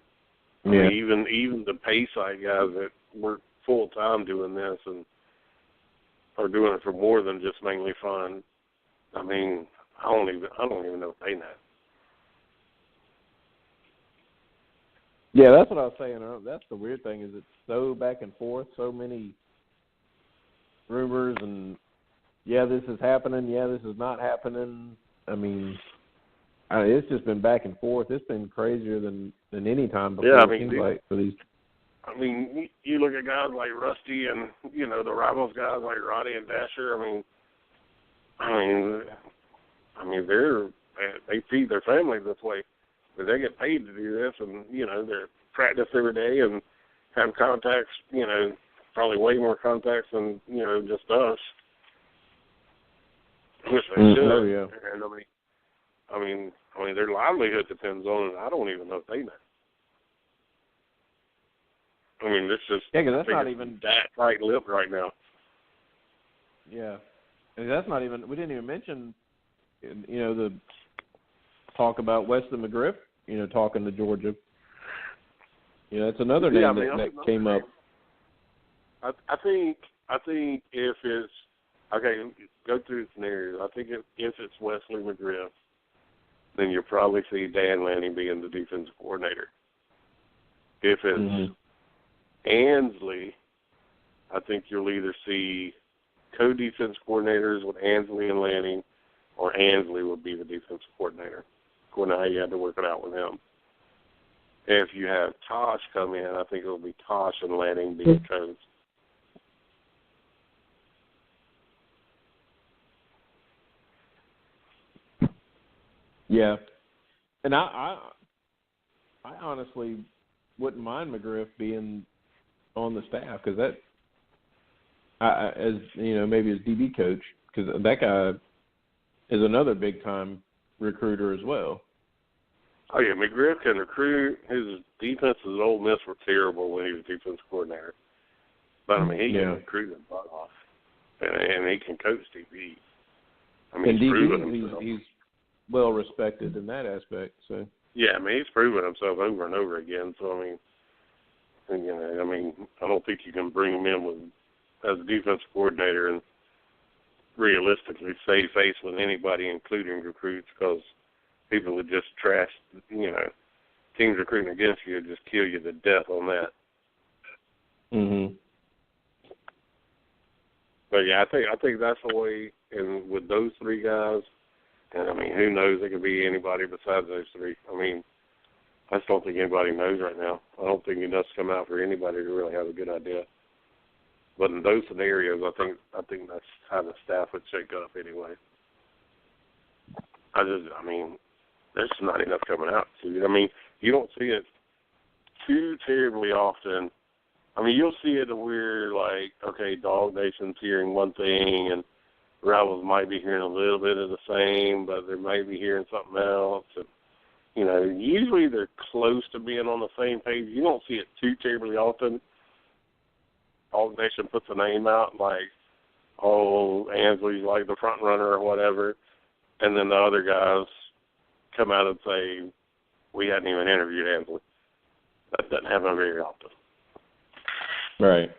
I mean, even the pay side guys that work full time doing this and are doing it for more than just mainly fun. I mean, I don't even know if they know. Yeah, that's what I was saying. That's the weird thing is it's so back and forth, so many rumors and this is happening, this is not happening. I mean, it's just been back and forth. It's been crazier than any time before. Yeah, I mean, it seems like for these. I mean, you look at guys like Rusty and the Rivals guys like Roddy and Dasher. I mean, they feed their families this way, but they get paid to do this, and they practice every day and have contacts. Probably way more contacts than just us. Which they should. Oh, yeah. And I mean, their livelihood depends on it. I don't even know if they know. I mean, it's just because that's not even that tight-lipped right now. Yeah, and that's not even. We didn't even mention, the talk about Wesley McGriff. Talking to Georgia. That's another name that came up. I think if it's okay, go through the scenarios. I think if it's Wesley McGriff, then you'll probably see Dan Lanning being the defensive coordinator. If it's Ansley, I think you'll either see co-defense coordinators with Ansley and Lanning, or Ansley will be the defensive coordinator, according to how you had to work it out with him. If you have Tosh come in, I think it will be Tosh and Lanning being coach. Yeah, and I honestly wouldn't mind McGriff being on the staff because that, as maybe as DB coach, because that guy is another big time recruiter as well. Oh yeah, McGriff can recruit. His defenses at Ole Miss were terrible when he was defense coordinator, but I mean he can recruit his butt off, and he can coach DB. I mean, he's well respected in that aspect. So yeah, I mean he's proven himself over and over again. So I mean, And, I mean, I don't think you can bring him in as a defensive coordinator and realistically save face with anybody, including recruits, because people would just trash, teams recruiting against you would just kill you to death on that. Mhm. But yeah, I think that's the way. And with those three guys, and I mean, who knows? It could be anybody besides those three. I mean, I just don't think anybody knows right now. I don't think enough's come out for anybody to really have a good idea. But in those scenarios, I think that's how the staff would shake up anyway. I mean, there's not enough coming out. I mean, you don't see it too terribly often. I mean, you'll see it where, like, okay, Dog Nation's hearing one thing, and Rebels might be hearing a little bit of the same, but they might be hearing something else. And, usually they're close to being on the same page. You don't see it too terribly often. Dog Nation puts a name out, like, oh, Ansley's like the front runner or whatever, and then the other guys come out and say, we hadn't even interviewed Ansley. That doesn't happen very often. Right.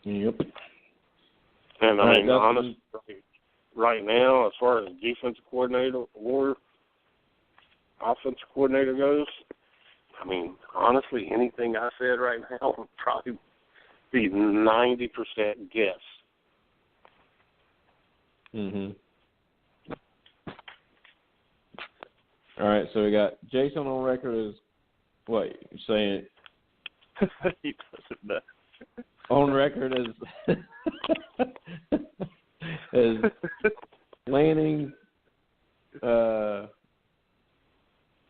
Yep. And I mean, honestly, right now, as far as defensive coordinator or offensive coordinator goes, I mean, honestly, anything I said right now would probably be 90% guess. Mhm. All right, so we got Jason on record as what you're saying? He doesn't know. On record as Lanning,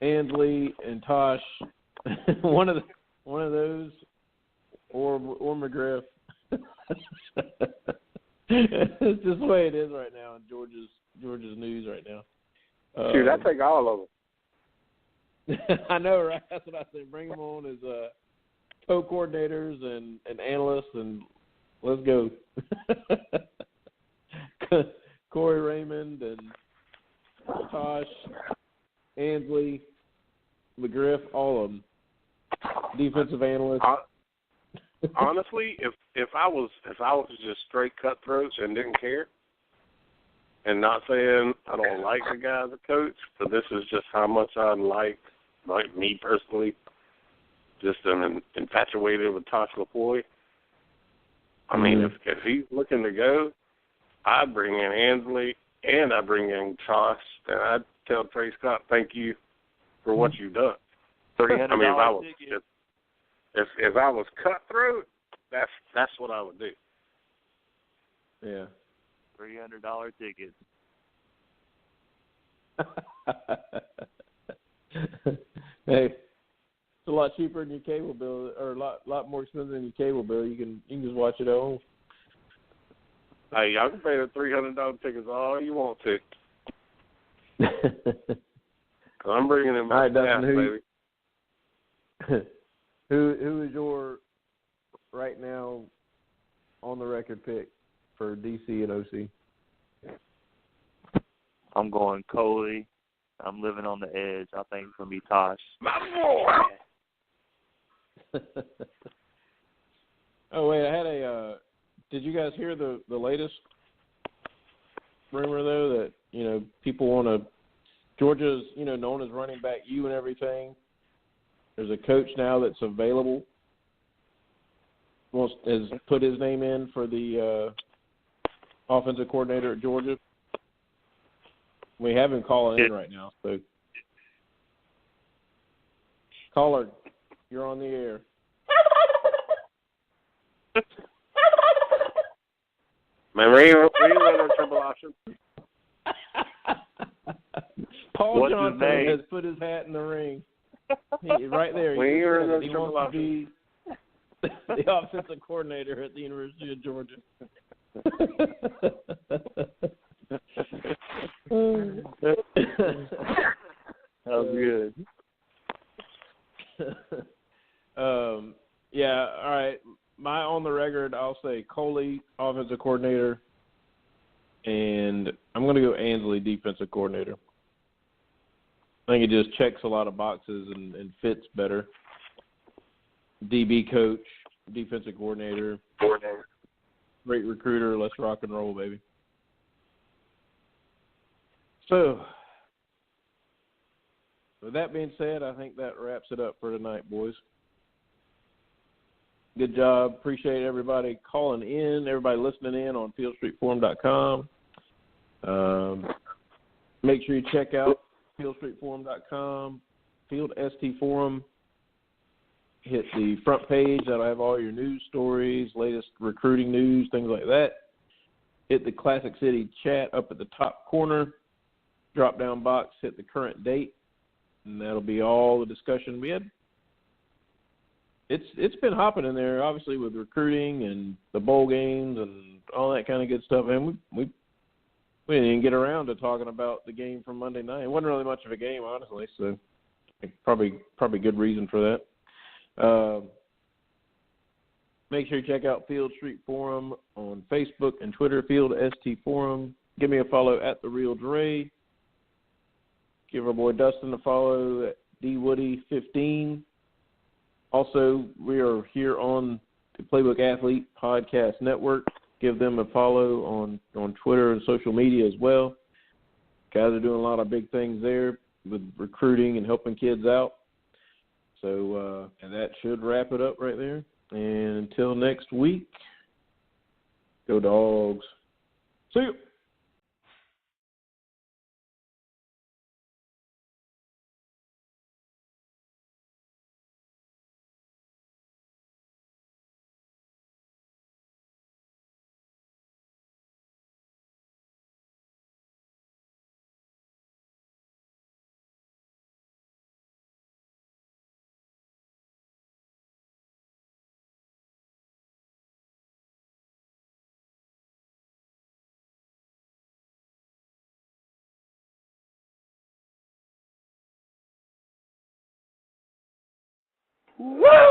Ansley, and Tosh. one of those, or McGriff. It's just the way it is right now in Georgia's news right now. Dude, I take all of them. I know, right? That's what I said. Bring them on as co-coordinators and analysts, and let's go. Corey Raymond and Tosh, Ansley, McGriff, all of them. Defensive analysts. Honestly, if I was just straight cutthroats and didn't care, and not saying I don't like the guy as a coach, but this is just how much I like me personally, just am infatuated with Tosh LaPoy. I mean, if he's looking to go, I'd bring in Ansley and I'd bring in Tosh, and I'd tell Trey Scott, thank you for what you've done. $300 I mean, ticket. if I was cutthroat, that's what I would do. Yeah. $300 ticket. Hey, it's a lot cheaper than your cable bill, or a lot more expensive than your cable bill. You can just watch it at home. Hey, y'all can pay the $300 tickets all you want to. I'm bringing in my staff, baby. Who is your right now on the record pick for DC and OC? I'm going Coley. I'm living on the edge. I think it's going to be Tosh. Oh, wait, I had did you guys hear the latest rumor, though, that, people want to, Georgia's, known as running back U and everything. There's a coach now that's available, has put his name in for the offensive coordinator at Georgia. We have him calling in right now. So, caller, you're on the air. Man, were you running triple option? Paul What's Johnson his name? has put his hat in the ring. Right there. When you were in He triple wants to option. be the offensive coordinator at the University of Georgia. That was good. Yeah, all right. My on the record, I'll say Coley, offensive coordinator, and I'm going to go Ansley, defensive coordinator. I think it just checks a lot of boxes and fits better. DB coach, defensive coordinator, great recruiter. Let's rock and roll, baby. So, with that being said, I think that wraps it up for tonight, boys. Good job. Appreciate everybody calling in, everybody listening in on fieldstreetforum.com. Make sure you check out fieldstreetforum.com, Field ST Forum. Hit the front page. That'll have all your news stories, latest recruiting news, things like that. Hit the Classic City chat up at the top corner. Drop-down box, hit the current date, and that'll be all the discussion we had. It's been hopping in there, obviously, with recruiting and the bowl games and all that kind of good stuff. And we didn't even get around to talking about the game from Monday night. It wasn't really much of a game, honestly, so probably good reason for that. Make sure you check out Field Street Forum on Facebook and Twitter, Field ST Forum. Give me a follow at The Real Dre. Give our boy Dustin a follow at DWoody15. Also, we are here on the Playbook Athlete Podcast Network. Give them a follow on Twitter and social media as well. Guys are doing a lot of big things there with recruiting and helping kids out. So, and that should wrap it up right there. And until next week, go Dogs. See you. Woo!